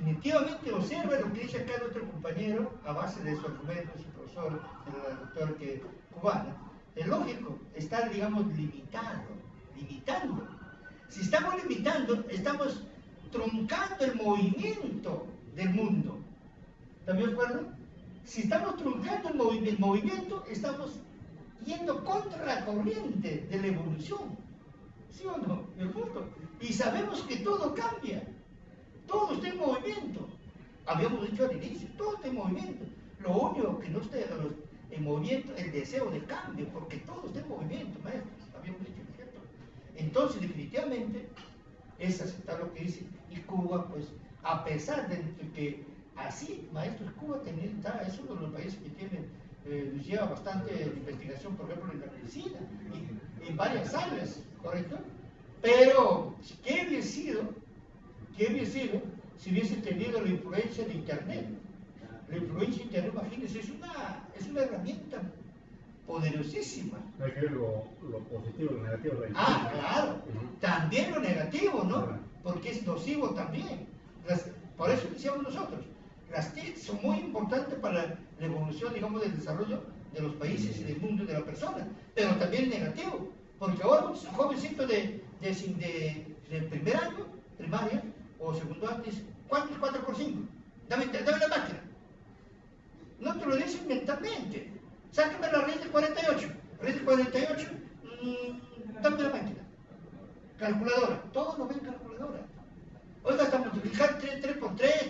definitivamente observa lo que dice acá nuestro compañero, a base de su argumento, su profesor, el doctor cubana. Es lógico, está, digamos, limitando. Si estamos limitando, estamos truncando el movimiento del mundo. ¿Están de acuerdo? Si estamos truncando el movimiento, estamos yendo contra la corriente de la evolución. ¿Sí o no? El mundo. Y sabemos que todo cambia. Todo está en movimiento. Habíamos dicho al inicio, todo está en movimiento. Lo único que no está en movimiento es el deseo de cambio, porque todo está en movimiento, maestros. Habíamos dicho, ¿cierto? Entonces, definitivamente, es aceptar lo que dice. Y Cuba, pues, a pesar de que así, maestros, Cuba es uno de los países que tiene, lleva bastante investigación, por ejemplo, en la medicina, y en varias áreas, ¿correcto? Pero, ¿qué hubiese sido si hubiese tenido la influencia de Internet? La influencia de Internet, imagínense, es una herramienta poderosísima. Hay que ver lo positivo y lo negativo de la Internet. Internet. Claro, también lo negativo, ¿no? Porque es nocivo también. Por eso decíamos nosotros, las TIC son muy importantes para la evolución, digamos, del desarrollo de los países y del mundo y de la persona, pero también negativo, porque ahora un jovencito de primer año, primaria, o segundo año, dice, ¿cuánto es 4 por 5? Dame la máquina. No te lo dicen mentalmente. Sácame la raíz de 48. Raíz de 48, dame la máquina. Calculadora. Todos lo ven calculadora. Oiga, hasta multiplicar 3 por 3,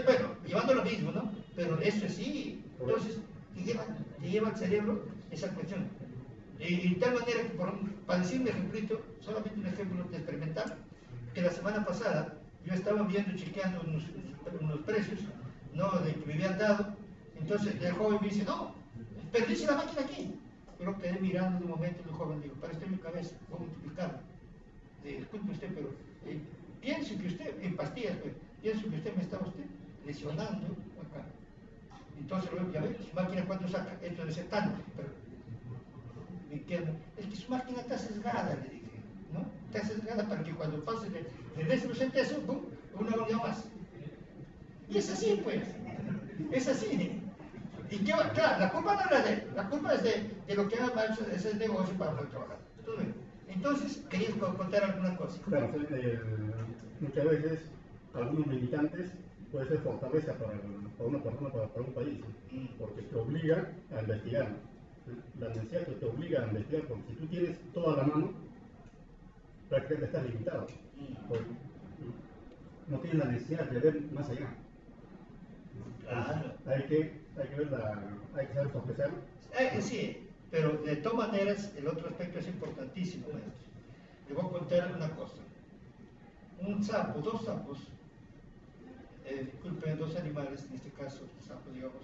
bueno, llevando lo mismo, ¿no? Pero eso es sí. Entonces, te lleva al cerebro esa cuestión. Y de tal manera que, para decir un ejemplito, solamente un ejemplo experimental, que la semana pasada yo estaba chequeando unos precios, ¿no?, de que me habían dado. Entonces el joven me dice, no, perdiste la máquina aquí. Yo lo quedé mirando de un momento y el joven dijo, para esto en mi cabeza, voy a multiplicarlo. Disculpe usted, pero pienso que usted, en pastillas, pues, pienso que usted me está lesionando acá. Entonces, ya ve, su máquina cuánto saca, esto debe ser tanto, pero me quedo, es que su máquina está sesgada, le dije, ¿no? Está sesgada para que cuando pase de décimo centésimo, ¡pum!, una unidad más. Y es así, pues, es así. Y que, claro, la culpa no es de él, la culpa es de lo que han hecho ese negocio para poder trabajar. Entonces, quería contar alguna cosa. Claro, muchas veces algunos limitantes pueden ser fortaleza para una persona, para un país, porque te obliga a investigar. La necesidad te obliga a investigar, porque si tú tienes toda la mano, prácticamente estás limitado. No tienes la necesidad de ver más allá. Claro. Hay que saber sopesar. Sí, pero de todas maneras, el otro aspecto es importantísimo, maestro. Le voy a contar una cosa. Un sapo, 2 sapos, disculpen, 2 animales, en este caso, sapos, digamos,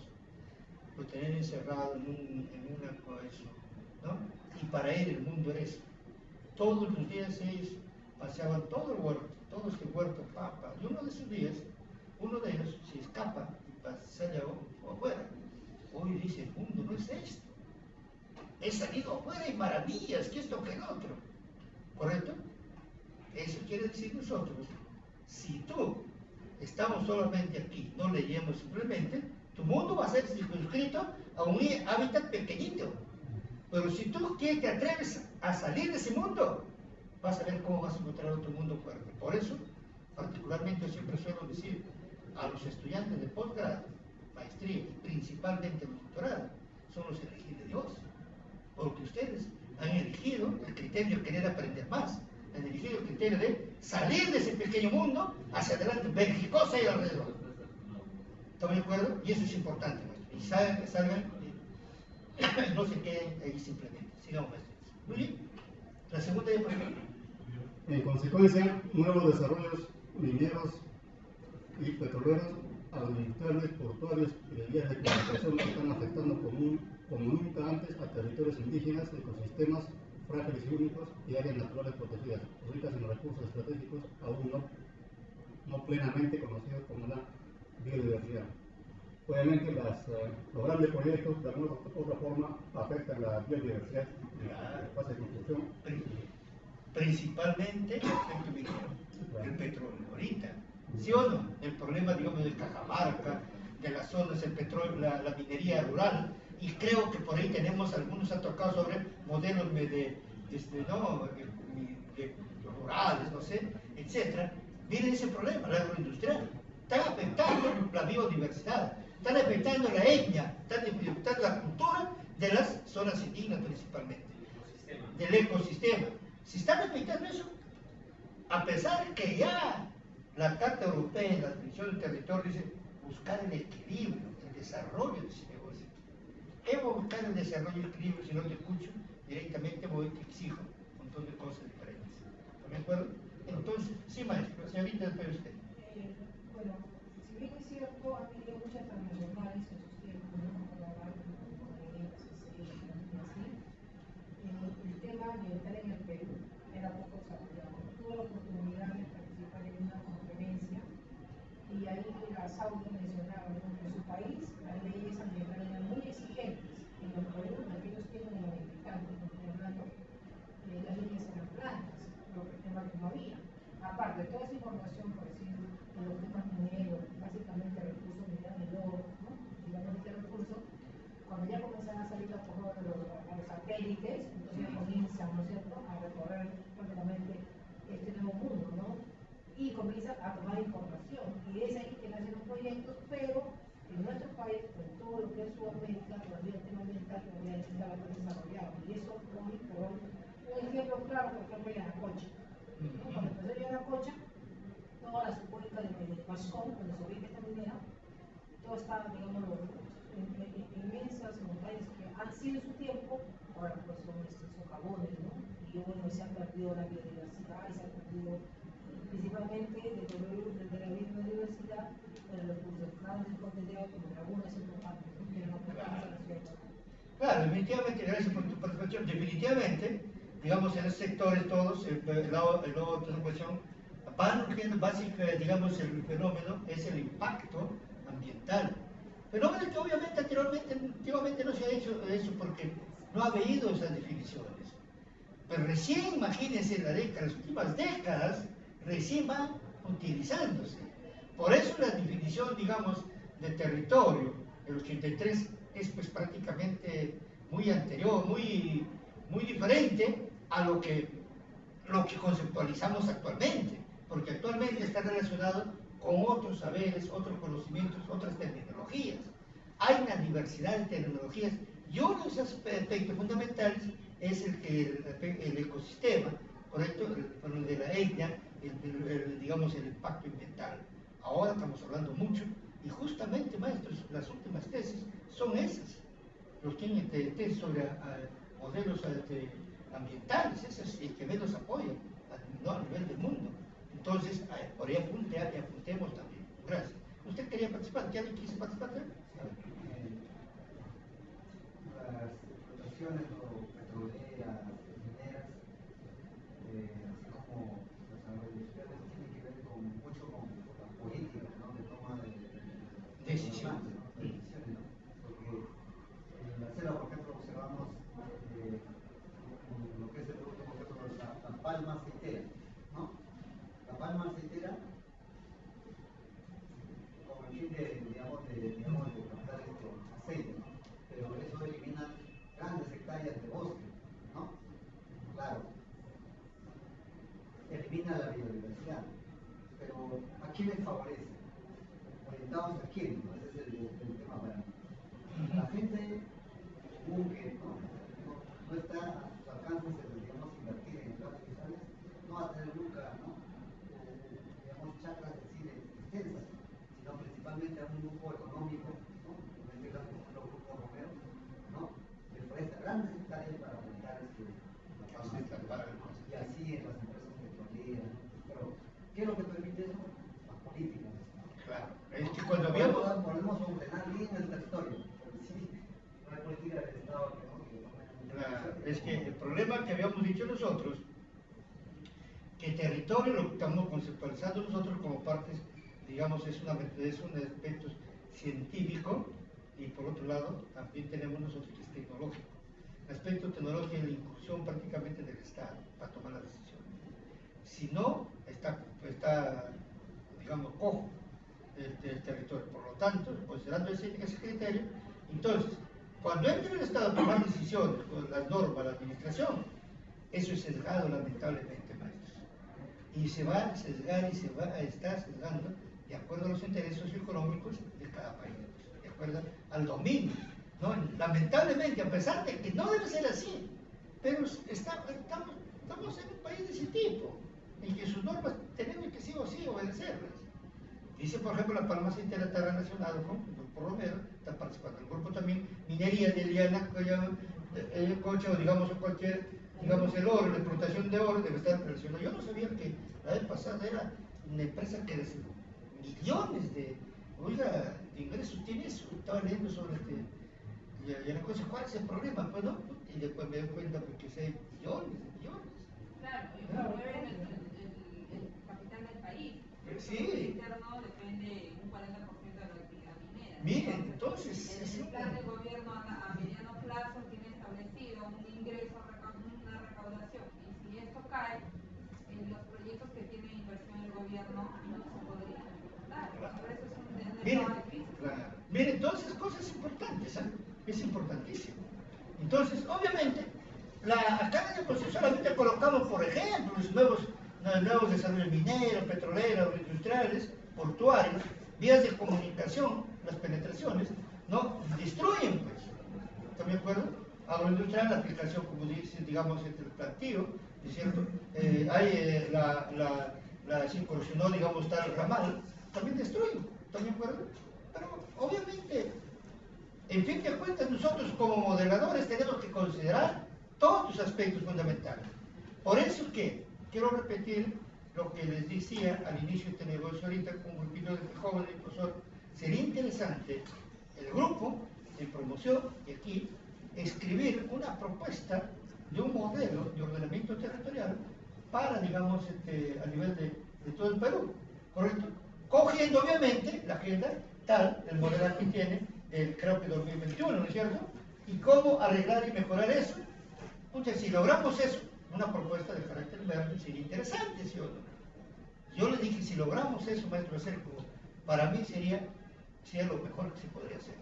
lo tenían encerrado en una cosa, ¿no? Y para él el mundo era eso. Todos los días ellos paseaban todo el huerto, todo este huerto, papa. Y uno de esos días, uno de ellos se escapa y sale afuera. Hoy dice, el mundo no es esto. He salido afuera y maravillas, que esto, que el otro. ¿Correcto? Eso quiere decir nosotros, si tú estamos solamente aquí, no leemos simplemente, tu mundo va a ser circunscrito a un hábitat pequeñito. Pero si tú te atreves a salir de ese mundo, vas a ver cómo vas a encontrar otro mundo fuerte. Por eso, particularmente, yo siempre suelo decir a los estudiantes de posgrado, maestría y principalmente los doctorados, son los elegidos de Dios. Porque ustedes han elegido el criterio de querer aprender más, han elegido el criterio de salir de ese pequeño mundo hacia adelante, ver qué cosa hay alrededor. ¿Estamos de acuerdo? Y eso es importante, maestro. Y salgan, no se queden ahí simplemente. Sigamos, maestro. Muy bien. La segunda diapositiva. En consecuencia, nuevos desarrollos mineros y petroleros, agroindustriales, portuarios y de vías de comunicación están afectando como nunca antes a territorios indígenas, ecosistemas frágiles y únicos y áreas naturales protegidas, ricas en recursos estratégicos aún no plenamente conocidos como la biodiversidad. Obviamente los grandes proyectos de alguna u otra forma afectan la biodiversidad de la fase de construcción. Principalmente el petróleo, ahorita. ¿Sí o no? El problema, digamos, de Cajamarca, de las zonas del petróleo, la minería rural, y creo que por ahí tenemos, algunos han tocado sobre modelos ¿no? de rurales, no sé, etcétera. Miren ese problema, la agroindustrial. Están afectando la biodiversidad, están afectando la etnia, están afectando la cultura de las zonas indígenas principalmente, del ecosistema. Si están afectando eso, a pesar que ya la Carta Europea en la definición del territorio dice buscar el equilibrio, el desarrollo de ese negocio. ¿Qué voy a buscar el desarrollo y el equilibrio si no te escucho? Directamente voy y te exijo un montón de cosas diferentes. ¿Están de acuerdo? Entonces, sí, maestro, señorita, después usted. Bueno, si bien es cierto, ha habido muchas transnacionales en sus tiempos, ¿no? Como hablar con el así. El tema ambiental en el Perú era poco desarrollado. Tuve la oportunidad de participar en una conferencia y ahí las aulas mencionaban que en su país las leyes ambientales eran muy exigentes. En el Perú, en aquellos tiempos de los mexicanos, las leyes eran blancas, el tema que no había. Aparte de toda esa información, por decir, de los temas mineros, básicamente recursos minerales de oro, ¿no? Digamos este recurso, cuando ya comienzan a salir las cosas de los satélites, entonces ya comienzan, ¿no es cierto?, a recorrer prácticamente este nuevo mundo, ¿no? Y comienzan a tomar información. Y es ahí que nacen los proyectos, pero en nuestro país, en todo lo que es Sudamérica, todavía el tema ambiental todavía está bastante desarrollado. Y eso hoy por hoy, un ejemplo claro, por ejemplo, en Anacocha. Cuando empezó a Anacocha, toda la supuesta de Pascón, cuando se ubica esta minera, todo estaba, digamos, inmensas montañas que han sido en su tiempo, ahora pues son jabones, ¿no? Y bueno, se ha perdido la biodiversidad y se ha perdido principalmente desde la biodiversidad, los concentrados de potencial como lagunas importantes, ¿no? Que no podemos. Claro, definitivamente, gracias por tu participación. Definitivamente, digamos, en los sectores todos, el lado de la cuestión, van urgiendo básicamente, digamos, el fenómeno es el impacto ambiental. Fenómeno que obviamente antiguamente no se ha hecho eso porque no ha habido esas definiciones. Pero recién, imagínense, en las últimas décadas, recién van utilizándose. Por eso la definición, digamos, de territorio, el 83, es pues prácticamente muy anterior, muy diferente a lo que conceptualizamos actualmente, porque actualmente está relacionado con otros saberes, otros conocimientos, otras terminologías. Hay una diversidad de tecnologías y uno de esos aspectos fundamentales es el ecosistema, ¿correcto? El de la etnia, digamos, el impacto ambiental. Ahora estamos hablando mucho y justamente, maestros, las últimas tesis son esas. Los tienen tesis sobre modelos ambientales, esas que menos apoyan a nivel del mundo. Entonces, por ahí apuntemos también. Gracias. ¿Usted quería participar? ¿Quién quiso participar? Las explotaciones petroleras, mineras, así como las agroindustriales, tienen que ver mucho con la política, ¿no? De toma de decisiones, ¿no? Porque en la selva, por ejemplo, observamos lo que es el último ejemplo, la palma aceitera, ¿no? La palma aceitera, con el fin de captar aceite, ¿no? Pero eso elimina grandes hectáreas de bosque, ¿no? Claro, elimina la biodiversidad, pero ¿a quién les favorece? ¿Orientados a quién? ¿No? Ese es el tema para mí. La gente común que no está a sus alcances digamos, invertir en planes fiscales, no va a tener nunca, ¿no? Digamos, chacras extensas, sino principalmente a un grupo económico, ¿no? En este caso, por ejemplo, el grupo Romero, ¿no? Que presta grandes hectáreas para aumentar y así en las empresas petroleras. Pero, ¿qué es lo que permite eso? Las políticas. Claro, es que cuando podemos ordenar bien el territorio, pero sí, no hay política del Estado que no. Es que el problema que habíamos dicho nosotros, que territorio lo estamos conceptualizando nosotros como partes, digamos, es un aspecto científico, y por otro lado también tenemos nosotros que es tecnológico. El aspecto tecnológico es la inclusión prácticamente del Estado para tomar las decisiones. Si no, está digamos, cojo el territorio. Por lo tanto, considerando ese criterio, entonces, cuando entra el Estado a tomar decisiones con las normas, la administración, eso es sesgado lamentablemente, maestros. Y se va a sesgar y se va a estar sesgando de acuerdo a los intereses socioeconómicos de cada país, de acuerdo al dominio, ¿no? Lamentablemente, a pesar de que no debe ser así, pero estamos en un país de ese tipo, en que sus normas tenemos que sí o sí obedecerlas. Dice, por ejemplo, la Palma Cintera está relacionado con el grupo Romero, está participando el grupo también Minería de Liana, Cocha, o digamos, cualquier, digamos, el oro, la explotación de oro debe estar relacionado. Yo no sabía que la vez pasada era una empresa que millones de ingresos tiene eso. Estaba leyendo sobre y la cosa, ¿cuál es el problema? Pues no, y después me doy cuenta porque hay millones de millones. Claro, y promueven el capital del país. Sí. El interno depende un 40% de la actividad minera. Miren, entonces el plan del gobierno a mediano plazo tiene establecido un ingreso, una recaudación, y si esto cae, los proyectos que tiene inversión el gobierno no se podrían ejecutar. Por eso es un estado de crisis. Miren, entonces cosas importantes, ¿eh? Es importantísimo. Entonces, obviamente, acá en el proceso solamente colocamos, por ejemplo, los nuevos desarrollos mineros, petroleros, industriales, portuarios, vías de comunicación, las penetraciones, ¿no? Destruyen, pues. ¿Están de acuerdo? Agroindustrial, la aplicación, como dice, digamos, entre el plantío, ¿es cierto? Hay se incursionó, digamos, tal ramal, también destruyen, ¿están de acuerdo? Pero, obviamente, en fin de cuentas, nosotros como modeladores tenemos que considerar todos los aspectos fundamentales. Por eso que quiero repetir lo que les decía al inicio de este negocio ahorita con un grupito de jóvenes, profesor. Sería interesante el grupo de promoción y aquí escribir una propuesta de un modelo de ordenamiento territorial para, digamos, a nivel de todo el Perú, ¿correcto? Cogiendo obviamente la agenda tal, el modelo que tiene, creo que 2021, ¿no es cierto? Y cómo arreglar y mejorar eso. Entonces, si logramos eso, una propuesta de carácter verde sería interesante, ¿sí o no? Yo le dije, si logramos eso, maestro Sergio, para mí sería lo mejor que se podría hacer.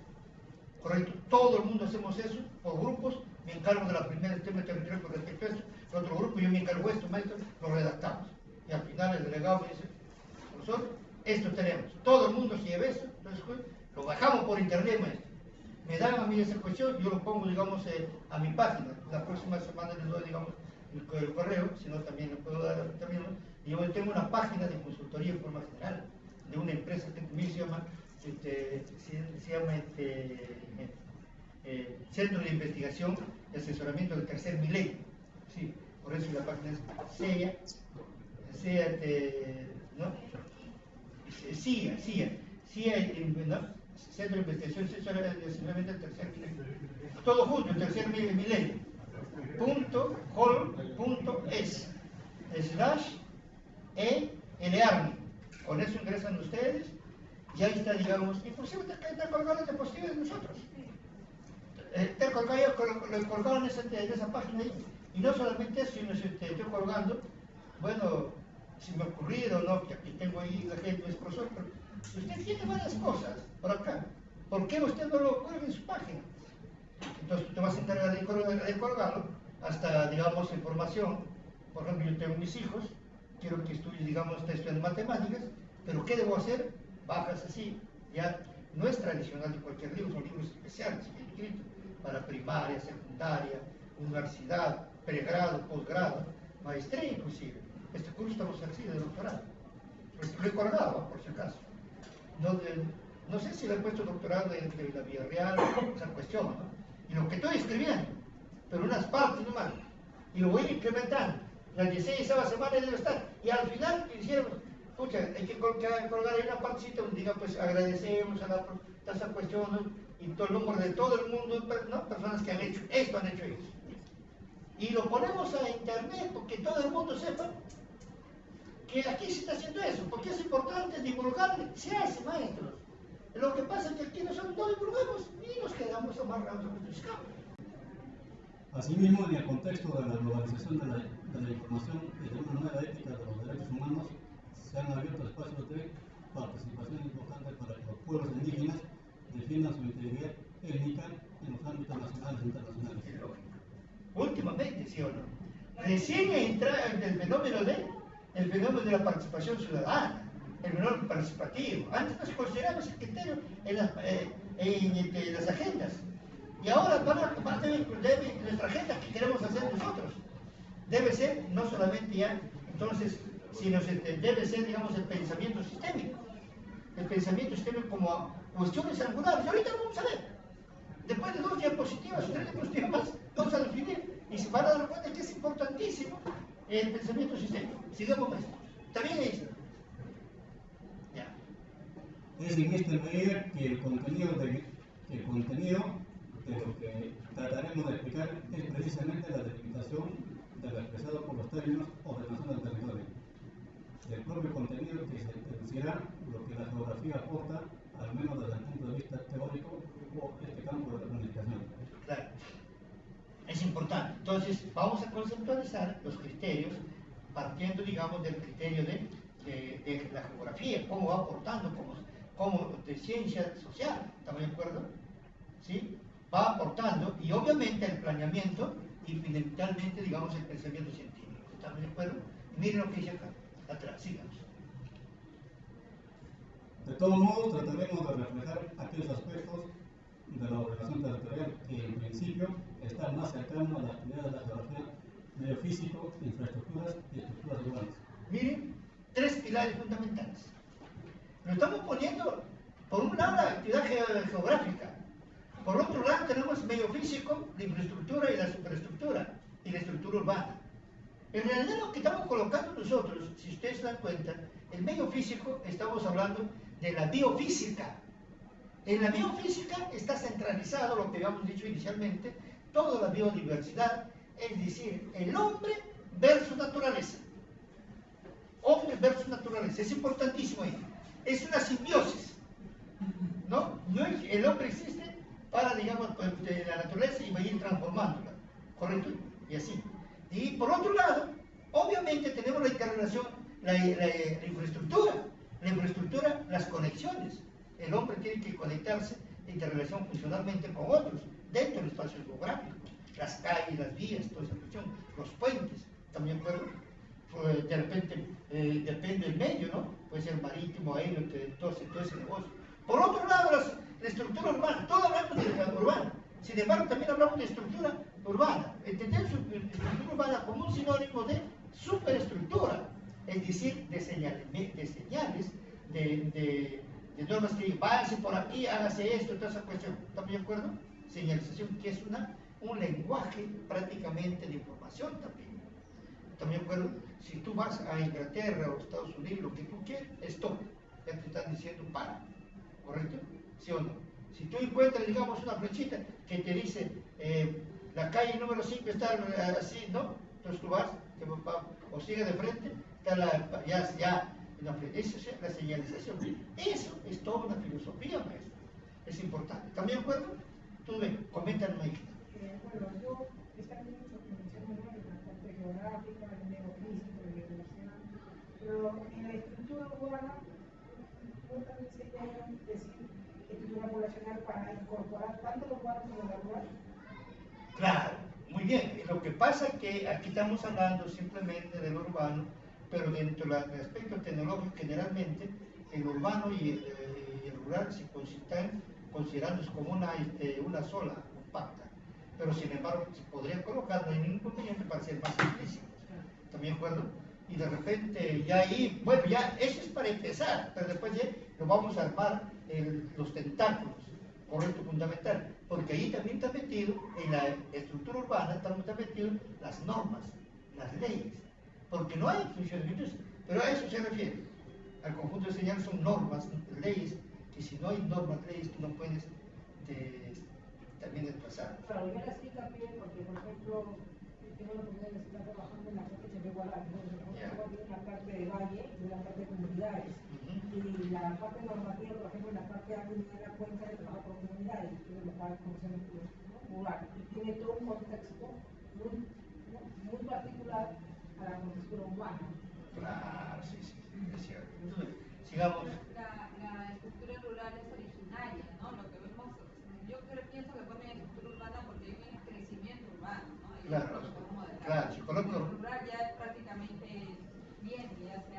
Correcto, todo el mundo hacemos eso, por grupos, me encargo de la primera tema territorial con respecto a esto, el otro grupo, yo me encargo de esto, maestro, lo redactamos. Y al final el delegado me dice, profesor, esto tenemos, todo el mundo se lleva eso, entonces lo bajamos por internet, maestro. Me dan a mí esa cuestión, yo lo pongo, digamos, a mi página. La próxima semana les doy, digamos, el correo, si no también le puedo dar también. Y yo tengo una página de consultoría en forma general, de una empresa que también se llama Centro de Investigación y Asesoramiento del Tercer Milenio. Sí, por eso la página es CIA, ¿no? Centro de Investigación y Asesoramiento del Tercer Milenio. Todo junto, el Tercer Milenio. .hol.es/ELARMI. Con eso ingresan ustedes y ahí está, digamos, inclusive está colgado la diapositiva de nosotros. Está colgado en esa página ahí. Y no solamente eso, sino estoy colgando, bueno, si me ha ocurrido, ¿no? Que aquí tengo ahí la gente, es profesor, pero usted tiene varias cosas por acá. ¿Por qué usted no lo cuelga en su página? Entonces tú te vas a encargar de colgarlo hasta, digamos, información. Por ejemplo, yo tengo mis hijos, quiero que estudien, digamos, estudiando matemáticas, pero ¿qué debo hacer? Bajas así, ya no es tradicional de cualquier libro, son libros especiales, escritos para primaria, secundaria, universidad, pregrado, posgrado, maestría inclusive. Este curso estamos así de doctorado. Lo he colgado, por si acaso. No sé si le he puesto doctorado de la Villarreal, esa cuestión, ¿no? Y lo que estoy escribiendo, pero unas partes nomás, y lo voy incrementando. Las 16 semanas debe estar, y al final hicieron, escucha, hay que colgar ahí una partecita donde diga, pues agradecemos a esa cuestión, ¿no? Y todo el número de todo el mundo, ¿no? Personas que han hecho esto, y lo ponemos a internet porque todo el mundo sepa que aquí se está haciendo eso, porque es importante divulgar, se hace, maestros. Lo que pasa es que aquí nosotros no divulgamos y nos quedamos amarrados a nuestros campos. Asimismo, en el contexto de la globalización de la información y de una nueva ética de los derechos humanos, se han abierto espacios de participación importante para que los pueblos indígenas defiendan su integridad étnica en los ámbitos nacionales e internacionales. Últimamente, ¿sí o no? Recién entra el fenómeno de la participación ciudadana, el fenómeno participativo. Antes no se consideraba ese criterio en las agendas. Y ahora debe nuestra agenda que queremos hacer nosotros. Debe ser no solamente ya, entonces, sino debe ser, digamos, el pensamiento sistémico. El pensamiento sistémico como cuestiones angulares. Y ahorita lo vamos a ver. Después de 2 diapositivas, 3 diapositivas más, vamos a definir. Y se van a dar cuenta que es importantísimo el pensamiento sistémico. Sigamos con esto. ¿Está bien ahí? Ya. Es en esta medida que el contenido de lo que trataremos de explicar es precisamente la delimitación de lo expresado por los términos ordenación del territorio. Del propio contenido que se deducirá lo que la geografía aporta, al menos desde el punto de vista teórico o este campo de la planificación. Claro. Es importante. Entonces, vamos a conceptualizar los criterios partiendo, digamos, del criterio de la geografía, cómo va aportando, como de ciencia social, ¿estamos de acuerdo? ¿Sí? Va aportando, y obviamente el planeamiento y fundamentalmente, digamos, el pensamiento científico. ¿Estamos de acuerdo? Miren lo que dice acá, atrás, sigamos. De todos modos, trataremos de reflejar aquellos aspectos de la ordenación territorial que en principio están más cercanos a la actividad de la geografía, medio físico, infraestructuras y estructuras urbanas. Miren, 3 pilares fundamentales. Lo estamos poniendo, por un lado, la actividad geográfica. Por otro lado, tenemos el medio físico, la infraestructura y la superestructura, y la estructura urbana. En realidad, lo que estamos colocando nosotros, si ustedes se dan cuenta, el medio físico, estamos hablando de la biofísica. En la biofísica está centralizado, lo que habíamos dicho inicialmente, toda la biodiversidad, es decir, el hombre versus naturaleza. Hombre versus naturaleza, es importantísimo ahí. Es una simbiosis, ¿no? El hombre existe para, digamos, de la naturaleza y va a ir transformándola, ¿correcto? Y así. Y por otro lado, obviamente tenemos la interrelación, la infraestructura, las conexiones. El hombre tiene que conectarse interrelación funcionalmente con otros, dentro del espacio geográfico, las calles, las vías, toda esa cuestión, los puentes, también puedo, de repente, depende del medio, ¿no? Puede ser marítimo, aéreo, todo ese negocio. Por otro lado, la estructura urbana, todo hablamos de la urbana, sin embargo también hablamos de estructura urbana. Entender estructura urbana como un sinónimo de superestructura, es decir, de señales, de normas que váyanse por aquí, hágase esto, toda esa cuestión. ¿Estamos de acuerdo? Señalización, que es un lenguaje prácticamente de información también. ¿Estamos de acuerdo? Si tú vas a Inglaterra o Estados Unidos, lo que tú quieres, stop. Ya te están diciendo para. ¿Correcto? ¿Sí o no? Si tú encuentras, digamos, una flechita que te dice la calle número 5 está así, ¿no? Entonces tú vas, o sigue de frente, está ya. Eso es la señalización. Eso es toda una filosofía, maestro. Es importante. ¿También de acuerdo? Tú ven, coméntame ahí. Bueno, yo está bien mucho que mencionan en la parte geográfica, el medio físico, la biodiversidad, pero en la estructura urbana no también sería decir estructura poblacional para incorporar tanto lo urbano como lo rural. Claro, muy bien. Lo que pasa es que aquí estamos hablando simplemente de lo urbano, pero dentro del aspecto tecnológico generalmente el urbano y el rural se están considerando como una sola, compacta, pero sin embargo se podría colocar, no hay ningún inconveniente para ser más explícitos. ¿También de acuerdo? Y de repente ya ahí, bueno, ya eso es para empezar, pero después ya lo vamos a armar los tentáculos, correcto, fundamental, porque ahí también está metido, en la estructura urbana también está metido las normas, las leyes. Porque no hay funcionamientos, pero a eso se refiere. Al conjunto de señales son normas, leyes, que si no hay normas, leyes, tú no puedes también desplazar. Claro, yo las cita bien porque, por ejemplo, tengo la oportunidad de estar trabajando en la parte de Chepehuala, en la parte de valle y en la parte de comunidades. Y la parte normativa, por ejemplo, en la parte de agua me da cuenta de trabajar con comunidades, que es lo que conocemos rural. Y tiene todo un contexto muy particular a la contextura urbana. Claro, sí, es cierto. Sigamos. La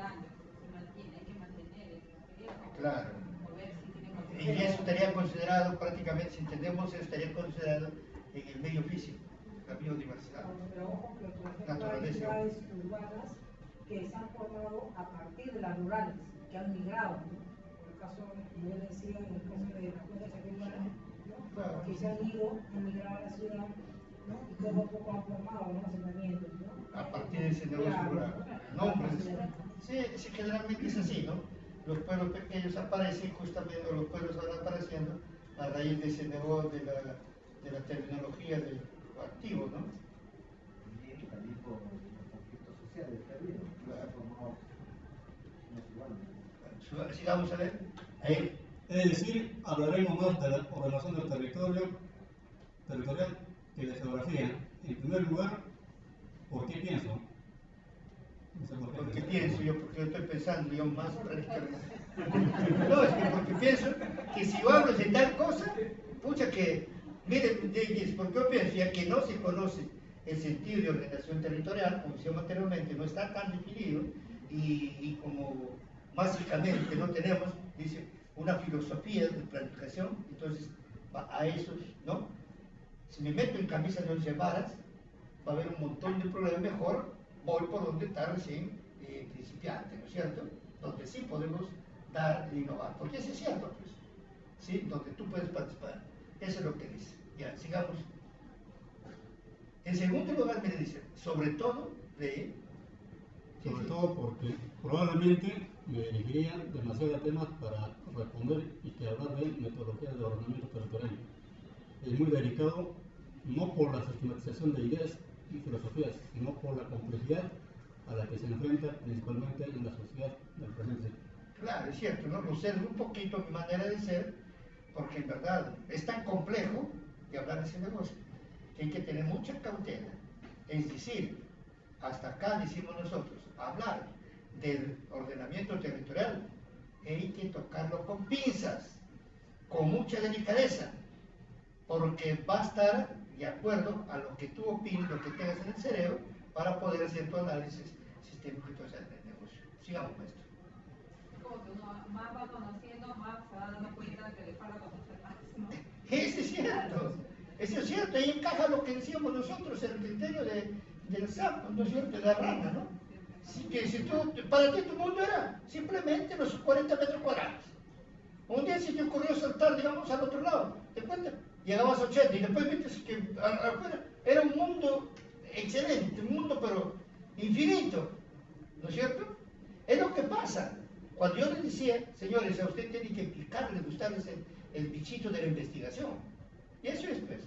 años, se mantiene, hay que mantener el periodo. Claro. O ver si tiene Y consecuencias. eso estaría considerado prácticamente, si entendemos, eso estaría considerado en el medio físico, la biodiversidad. Pero ojo que, por ejemplo, hay Naturaleza. ciudades urbanas que se han formado a partir de las rurales, que han migrado, ¿no? Por el caso, como yo decía, en el caso de la Cuenca Chaqueña, ¿no? Claro. Que se han ido, han migrado a la ciudad, ¿no? Y poco a poco han formado, ¿no? Asentamientos, ¿no? A partir de ese negocio Claro, rural. ¿no? No, pues, sí, generalmente es así, ¿no? Los pueblos pequeños aparecen justamente, o los pueblos van apareciendo a raíz de ese negocio, de la tecnología del activo, ¿no? Y también por los conflictos sociales que ha habido, que se ha formado una ciudad. Sigamos a ver. Ahí. Es decir, hablaremos más de la ordenación del territorial que de geografía. En primer lugar, ¿por qué pienso? No sé por qué. Porque pienso yo, porque yo estoy pensando yo más prácticamente. No, es que porque pienso que si yo hablo de tal cosa, pucha que, miren, porque yo pienso ya que no se conoce el sentido de ordenación territorial, como decíamos anteriormente, no está tan definido, y como básicamente no tenemos, dice, una filosofía de planificación, entonces a esos, ¿no? Si me meto en camisa de 11 varas, va a haber un montón de problemas, mejor voy por donde está recién principiante, ¿no es cierto? Donde sí podemos dar e innovar, porque eso es cierto, pues, ¿sí? Donde tú puedes participar, eso es lo que dice. Ya, sigamos. En segundo lugar, me dice, sobre todo de... Sobre todo porque probablemente me dirigiría demasiado a temas para responder y que hablar de metodologías de ordenamiento territorial. Es muy delicado, no por la sistematización de ideas y filosofías, sino por la complejidad a la que se enfrenta principalmente en la sociedad del presente. Claro, es cierto, ¿no? Lo observo un poquito mi manera de ser, porque en verdad es tan complejo de hablar de ese negocio que hay que tener mucha cautela. Es decir, hasta acá decimos nosotros, hablar del ordenamiento territorial hay que tocarlo con pinzas, con mucha delicadeza, porque va a estar de acuerdo a lo que tú opines, lo que tengas en el cerebro, para poder hacer tu análisis sistémico y todo eso del negocio. Sigamos, maestro. Es como que uno más va conociendo, más se va dando cuenta que le falta conocer más, ¿no? Eso es cierto, ahí encaja lo que decíamos nosotros, el criterio del sapo, ¿no es cierto?, de la rana, ¿no? Sí, que si tú, para ti tu mundo era simplemente los 40 metros cuadrados. Un día se te ocurrió saltar, digamos, al otro lado, ¿te cuentas? Llegabas a 80 y después viste que afuera era un mundo excelente, un mundo pero infinito, ¿no es cierto? Es lo que pasa. Cuando yo les decía, señores, a usted tiene que explicarle, gustarles el bichito de la investigación. Y eso es, pues.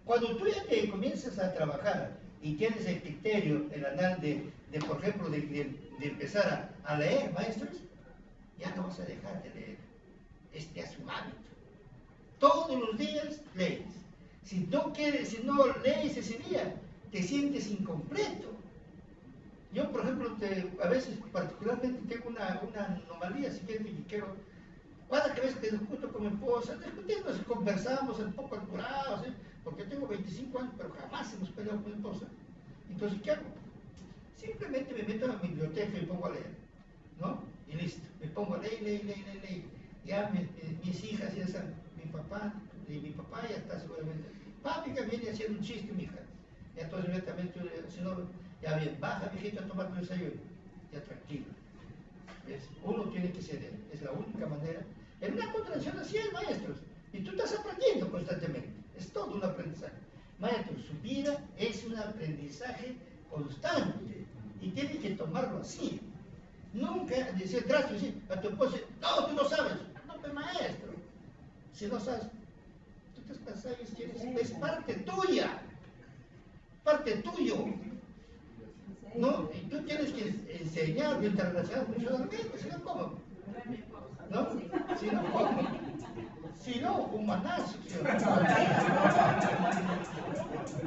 Cuando tú ya te comienzas a trabajar y tienes el criterio, el anal de por ejemplo, de empezar a leer, maestros, ya no vas a dejar de leer. Ya es un hábito. Todos los días lees. Si no lees ese día, te sientes incompleto. Yo, por ejemplo, a veces particularmente tengo una anomalía, si quieres, que quiero, cada vez que discuto con mi esposa, discutimos, conversamos un poco apurados, ¿sí? Porque tengo 25 años, pero jamás hemos peleado con mi esposa. Entonces, ¿qué hago? Simplemente me meto en la biblioteca y me pongo a leer, ¿no? Y listo, me pongo a leer. Ya mis hijas ya saben, mi papá ya está seguramente. Papi que viene haciendo un chiste, mi hija. Y entonces yo también estoy, si no, ya bien, baja, mijito, a tomar tu desayuno. Ya tranquilo. ¿Ves? Uno tiene que ceder, es la única manera. En una contradicción así es, maestros. Y tú estás aprendiendo constantemente. Es todo un aprendizaje. Maestros, su vida es un aprendizaje constante. Y tienes que tomarlo así. Nunca decir trato a tu esposa, no, tú no sabes. No, pero maestro, si no sabes, tú te estás ahí, es parte tuya. Parte tuyo. ¿No? Y tú tienes que enseñar internacional funcionalmente, si no, ¿cómo? ¿No? Si no, ¿cómo? Si no, un manazo.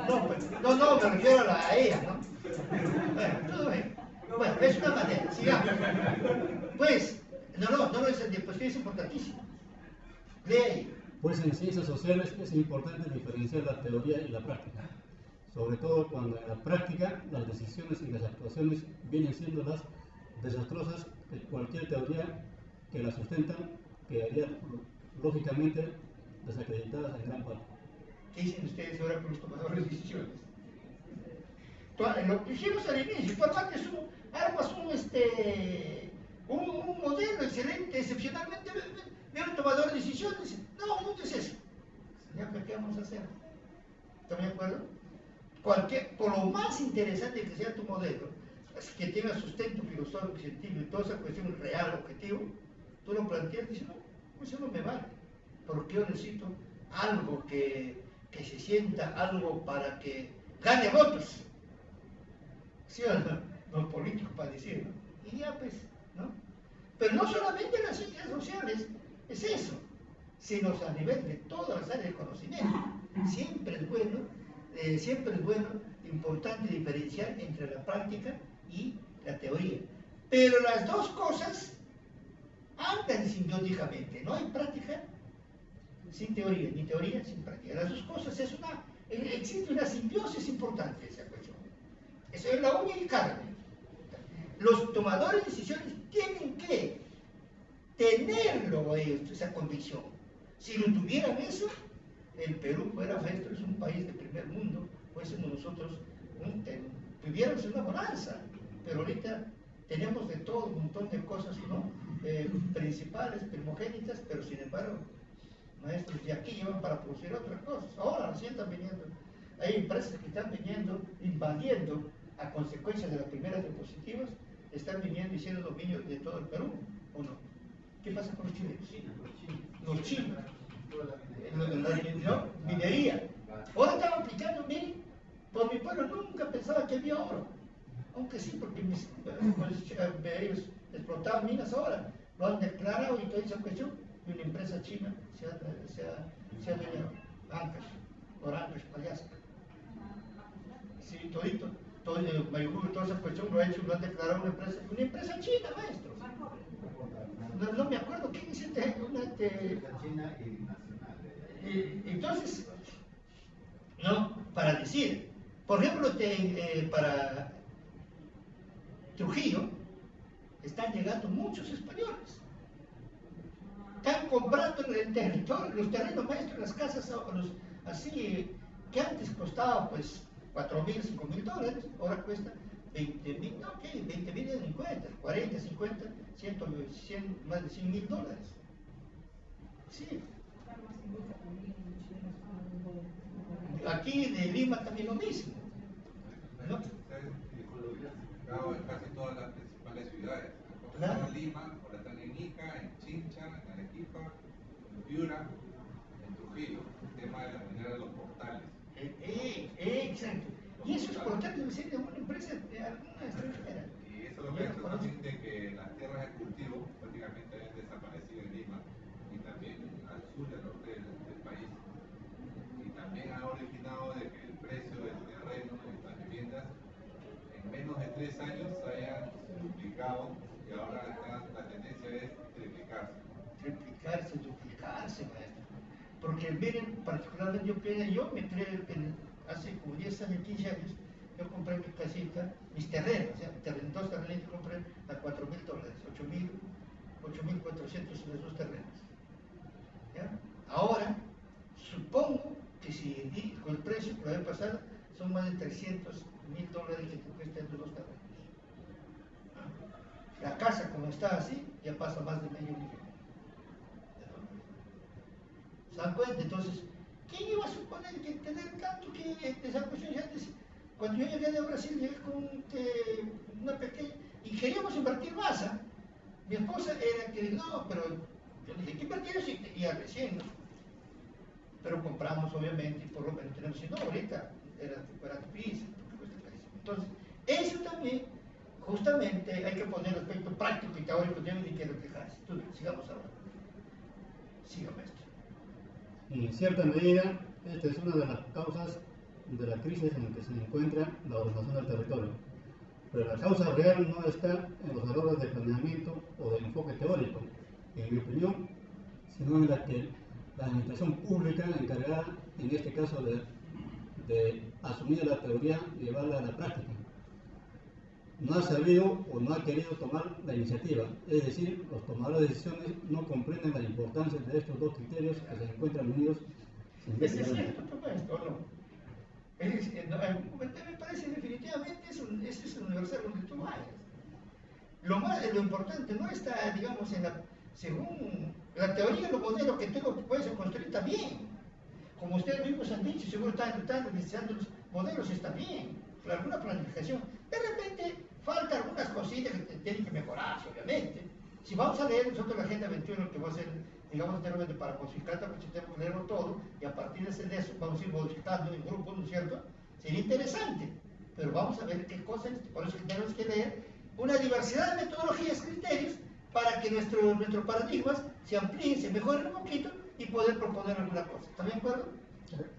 No, me refiero a ella, ¿no? Bueno, todo bien. Bueno, es una manera, sigamos. Pues, no es el tiempo, es importantísimo. Lee ahí. Pues en ciencias sociales es importante diferenciar la teoría y la práctica, sobre todo cuando en la práctica las decisiones y las actuaciones vienen siendo las desastrosas cualquier teoría que la sustentan quedaría lógicamente desacreditadas en gran parte. ¿Qué dicen ustedes ahora con los tomadores de decisiones? Lo que dijimos al inicio, tú armas un modelo excelente, excepcionalmente bien un tomador de decisiones. No, no es eso. Ya, ¿qué vamos a hacer? ¿Están de acuerdo? Por lo más interesante que sea tu modelo, que tenga sustento filosófico, científico y toda esa cuestión real, objetivo, tú lo planteas y dices, no, eso no me vale, porque yo necesito algo que se sienta, algo para que gane votos, ¿sí o no? Los políticos para decirlo, y ya pues, ¿no? Pero no solamente en las ciencias sociales es eso, sino a nivel de todas las áreas del conocimiento. Siempre es bueno, importante diferenciar entre la práctica y la teoría. Pero las dos cosas andan simbióticamente. No hay práctica sin teoría, ni teoría sin práctica. Las dos cosas existe una simbiosis importante esa cuestión. Eso es la uña y carne. Los tomadores de decisiones tienen que tenerlo esa convicción. Si no tuvieran eso, el Perú fuera es un país de primer mundo, fuésemos nosotros, tuviéramos una bonanza, pero ahorita tenemos de todo un montón de cosas, ¿no? Principales, primogénitas, pero sin embargo, maestros de aquí llevan para producir otras cosas. Ahora recién están viniendo, hay empresas que están viniendo, invadiendo a consecuencia de las primeras diapositivas, están viniendo y siendo dominio de todo el Perú, ¿o no? ¿Qué pasa con los chilenos? Los chinos. ¿No? Minería. Ahora están aplicando, miren, por mi pueblo nunca pensaba que había oro. Aunque sí, porque ellos explotaban minas ahora. Lo han declarado y toda esa cuestión. Y una empresa china se ha dueñado. Ancash, Payasca. Sí, todito. Todo toda esa cuestión lo ha hecho, lo han declarado una empresa china, maestro. No me acuerdo quién dice China y nacional. Entonces, no, para decir, por ejemplo, para Trujillo están llegando muchos españoles. Están comprando en el territorio, los terrenos maestros, las casas así, que antes costaba pues 4.000, 5.000 $, ahora cuesta 20.000, no, ¿qué? 20.000 en cuenta, 40, 50, 100, más de 100.000 $. Sí. Aquí de Lima también lo mismo. ¿No? En casi todas las principales ciudades. Claro. En Lima, ahora están en Ica, en Chincha, en Arequipa, en Piura, en Trujillo. El tema de la minera de los portales. Exacto. Y esos portales deben ser de una empresa, de alguna extranjera. Y eso lo que ha hecho también de que las tierras de cultivo prácticamente han desaparecido en Lima y también al sur y al norte del país. Y también ha originado de que el precio del terreno y las viviendas en menos de 3 años hayan duplicado y ahora la tendencia es triplicarse. Duplicarse, maestro. Porque miren, particularmente yo me creo que hace como 10 años, 15 años, yo compré mi casita, mis terrenos, dos terrenos que compré a $4.000, 8.400 los dos terrenos. ¿Ya? Ahora, supongo que si con el precio que la vez pasada son más de $300.000 que te cuestan los dos terrenos. La casa, como está así, ya pasa más de $500.000. ¿Se dan cuenta? Entonces, ¿quién iba a suponer que tener tanto que esa cuestión ya antes? Cuando yo llegué de Brasil, llegué con una pequeña, y queríamos invertir más, ¿eh? Mi esposa era que, no, pero yo dije, ¿qué invertir eso? Y ya recién, ¿no? Pero compramos, obviamente, y por lo menos tenemos, si no, ahorita era difícil, porque cuesta carísimo. Entonces, eso también, justamente, hay que poner el aspecto práctico y teórico, tienen que reflejarse. Entonces, sigamos ahora. Siga, maestro. En cierta medida, esta es una de las causas de la crisis en la que se encuentra la ordenación del territorio. Pero la causa real no está en los errores de planeamiento o de enfoque teórico, en mi opinión, sino en la que la administración pública encargada, en este caso, de asumir la teoría y llevarla a la práctica. no ha sabido o no ha querido tomar la iniciativa. Es decir, los tomadores de decisiones no comprenden la importancia de estos dos criterios que se encuentran unidos. Es cierto, pues, esto no. Me parece definitivamente eso es universal donde tú vayas. Lo importante no está, digamos, según la teoría, los modelos que tengo que puedes construir también. Como ustedes mismos han dicho, seguro están deseando los modelos, está bien, pero alguna planificación. De repente falta algunas cositas que tienen que mejorarse, obviamente. Si vamos a leer nosotros la Agenda 21, que va a ser, digamos, anteriormente para modificar, pues tenemos que leerlo todo, y a partir de eso vamos a ir modificando en grupos, ¿no es cierto? Sería interesante, pero vamos a ver qué cosas, por eso tenemos que leer una diversidad de metodologías, criterios, para que nuestros paradigmas se amplíen, se mejoren un poquito y poder proponer alguna cosa. ¿Están de acuerdo?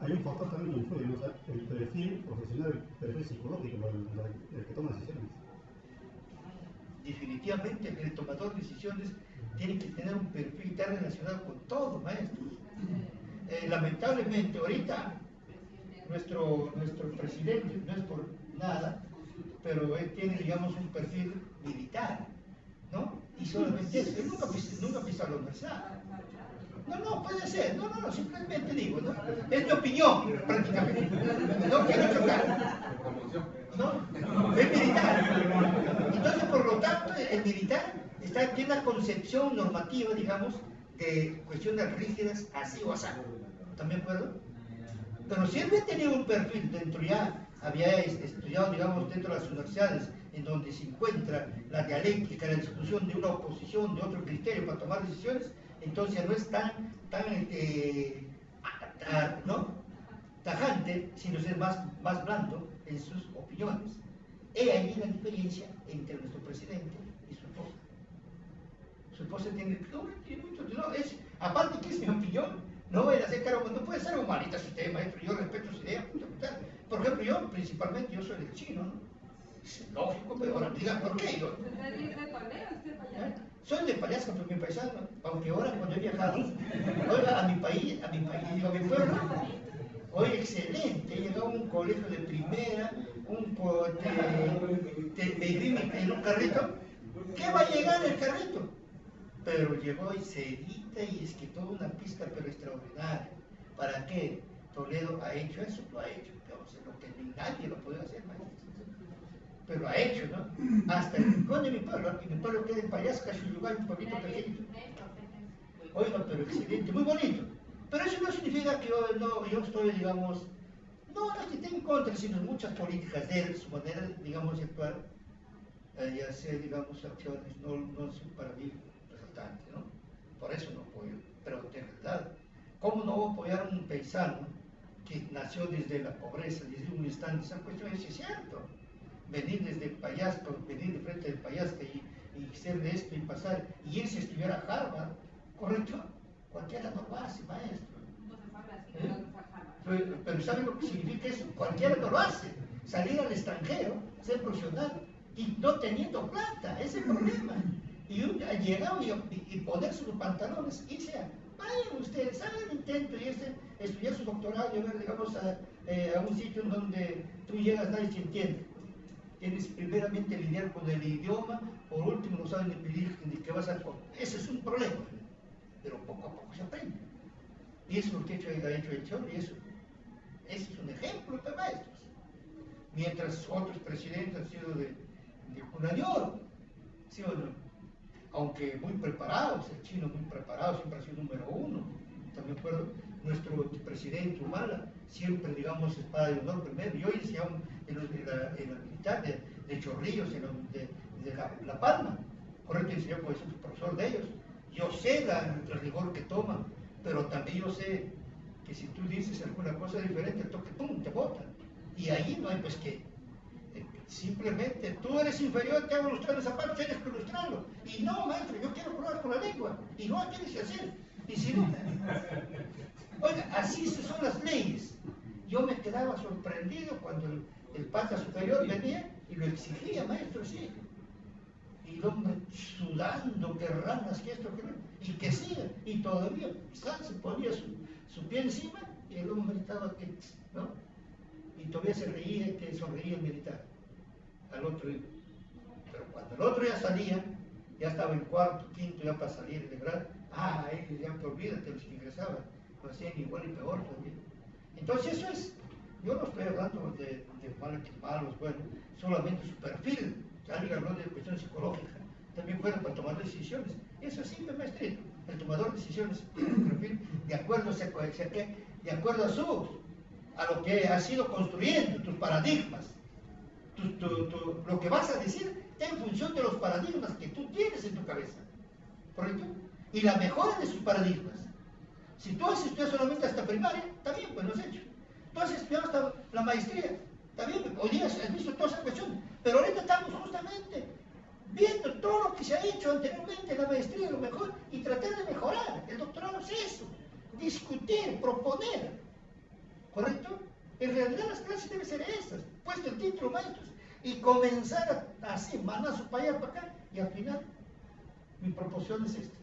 Hay un factor también que influye, ¿no? O sea, el perfil profesional, el perfil psicológico, el que toma decisiones. Definitivamente el tomador de decisiones tiene que tener un perfil, estar relacionado con todo, maestros. Lamentablemente ahorita nuestro presidente, no es por nada, pero él tiene, digamos, un perfil militar, ¿no? Y solamente eso, él nunca pisó la universidad. No, puede ser, no, simplemente digo, ¿no? Es mi opinión, prácticamente. No quiero chocar. ¿No? Es militar. Entonces, por lo tanto, el militar tiene una concepción normativa, digamos, de cuestiones rígidas, así o así. ¿Están de acuerdo? Pero siempre he tenido un perfil dentro ya, había estudiado, digamos, dentro de las universidades, en donde se encuentra la dialéctica, la discusión de una oposición, de otro criterio para tomar decisiones, entonces no es tan ¿no? tajante, sino ser más blando en sus opiniones. He ahí la diferencia entre nuestro presidente y su esposa. Su esposa tiene mucho, aparte que es mi opinión, no voy a hacer cargo, no puede ser humanista su tema, maestro, yo respeto su idea. Por ejemplo, yo principalmente, yo soy del chino, ¿no? Es lógico, pero ahora me digan por qué yo. Soy de Payasca, pero mi paisano, aunque ahora cuando he viajado, oiga, a mi país, digo, a mi pueblo, hoy excelente, he llegado a un colegio de primera, me vi en un carrito, ¿qué va a llegar el carrito? Pero llegó y se edita y es que toda una pista pero extraordinaria. ¿Para qué? Toledo ha hecho eso, lo ha hecho, digamos, lo que nadie lo puede hacer, maestro. Pero lo ha hecho, ¿no? Hasta el rincón de mi pueblo, y mi pueblo queda en Payasca, es un lugar un poquito pequeño. Oiga, pero excelente, muy bonito. Pero eso no significa que yo estoy, digamos, no es que esté en contra, sino muchas políticas de él, su manera, digamos, de actuar, y hacer, digamos, acciones, no son para mí resaltantes, ¿no? Por eso no apoyo. Pero de verdad, ¿cómo no voy a apoyar a un paisano que nació desde la pobreza, desde un instante? Esa cuestión es cierto. Venir desde Payasca, venir de frente del Payasca y ser de esto y pasar, y irse a estudiar a Harvard, ¿correcto? Cualquiera no lo hace, maestro. Pero ¿saben lo que significa eso? Cualquiera no lo hace. Salir al extranjero, ser profesional y no teniendo plata, ese es el problema. Y ha llegado y ponerse los pantalones, irse vayan ustedes, hagan el intento y estudiar su doctorado y ver, digamos, a un sitio en donde tú llegas, nadie te entiende. Tienes primeramente lidiar con el idioma, por último no saben ni qué vas a hacer. Ese es un problema, pero poco a poco se aprende. Y eso es lo que ha hecho el Cholo, y eso es un ejemplo de maestros. Mientras otros presidentes han sido de cuna de oro, ¿sí o no? Aunque muy preparados, el chino muy preparado, siempre ha sido número uno. También recuerdo, nuestro presidente Humala, siempre, digamos, espada de honor primero. Yo hice en la militar de Chorrillos, de La Palma, correcto, enseñó pues soy profesor de ellos. Yo sé el rigor que toman, pero también yo sé que si tú dices alguna cosa diferente, toque, ¡pum!, te botan. Y ahí no hay pues que simplemente tú eres inferior, te hago ilustrar esa parte, tienes que ilustrarlo. Y no, maestro, yo quiero probar con la lengua. Y no, tienes que hacer. Y si no, oiga, así son las leyes. Yo me quedaba sorprendido cuando el pata superior venía y lo exigía, maestro, sí. Y el hombre sudando, que ranas, que esto, que no, y que siga. Y todavía se ponía su pie encima y el hombre estaba aquí, ¿no? Y todavía se reía, que sonreía el militar. Al otro, Pero cuando el otro ya salía, ya estaba en cuarto, quinto, ya para salir de grado, ahí ya te olvídate, los que ingresaban, lo hacían igual y peor también. Entonces eso es, yo no estoy hablando de malos, bueno, solamente su perfil, alguien habló de cuestión psicológica, también fueron para tomar decisiones. Eso es simple, maestrito. El tomador de decisiones tiene un perfil de acuerdo a lo que has ido construyendo, tus paradigmas. Lo que vas a decir está en función de los paradigmas que tú tienes en tu cabeza. ¿Correcto? Y la mejora de sus paradigmas. Si tú has estudiado solamente hasta primaria, está bien, pues lo has hecho. Tú has estudiado hasta la maestría, está bien, hoy día has visto toda esa cuestión. Pero ahorita estamos justamente viendo todo lo que se ha hecho anteriormente en la maestría, lo mejor, y tratar de mejorar. El doctorado es eso, discutir, proponer. ¿Correcto? En realidad las clases deben ser esas, puesto el título, maestros, y comenzar así, manazo para allá, para acá, y al final, mi proposición es esta.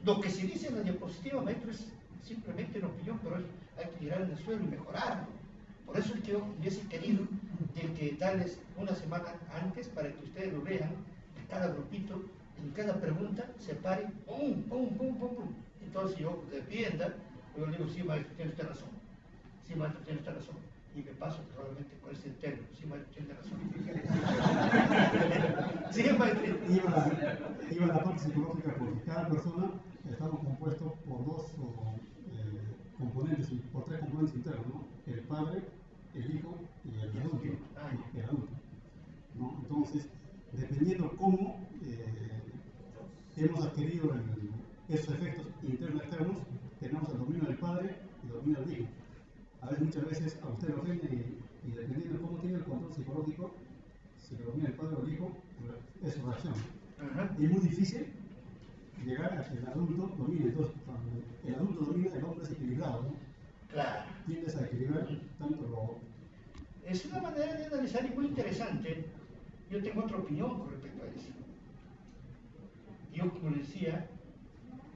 Lo que se dice en la diapositiva, maestro, es simplemente una opinión, pero hay que tirar en el suelo y mejorarlo. Por eso es que yo hubiese querido de que darles una semana antes para que ustedes lo vean, de cada grupito, en cada pregunta se pare, pum, pum, pum, pum, pum. Entonces yo defienda, yo digo, sí, maestro, tiene usted razón. Sí, maestro, tiene usted razón. Y me paso probablemente con este término. Sí, maestro, tiene razón. Sí, maestro. Iba la parte psicológica porque cada persona estamos compuestos por componentes, por tres componentes internos, ¿no? El padre, el hijo y el adulto. ¿No? Entonces, dependiendo cómo hemos adquirido esos efectos internos y externos, tenemos el dominio del padre y el dominio del hijo. A veces, muchas veces, a usted lo ofende y dependiendo de cómo tiene el control psicológico, si lo domina el padre o el hijo, es su reacción. Es muy difícil llegar a que el adulto domine. Entonces, cuando el adulto domina, el hombre es equilibrado, ¿no? Claro. Tiendes a equilibrar tanto lo... Es una manera de analizar y muy interesante. Yo tengo otra opinión con respecto a eso. Yo, como decía,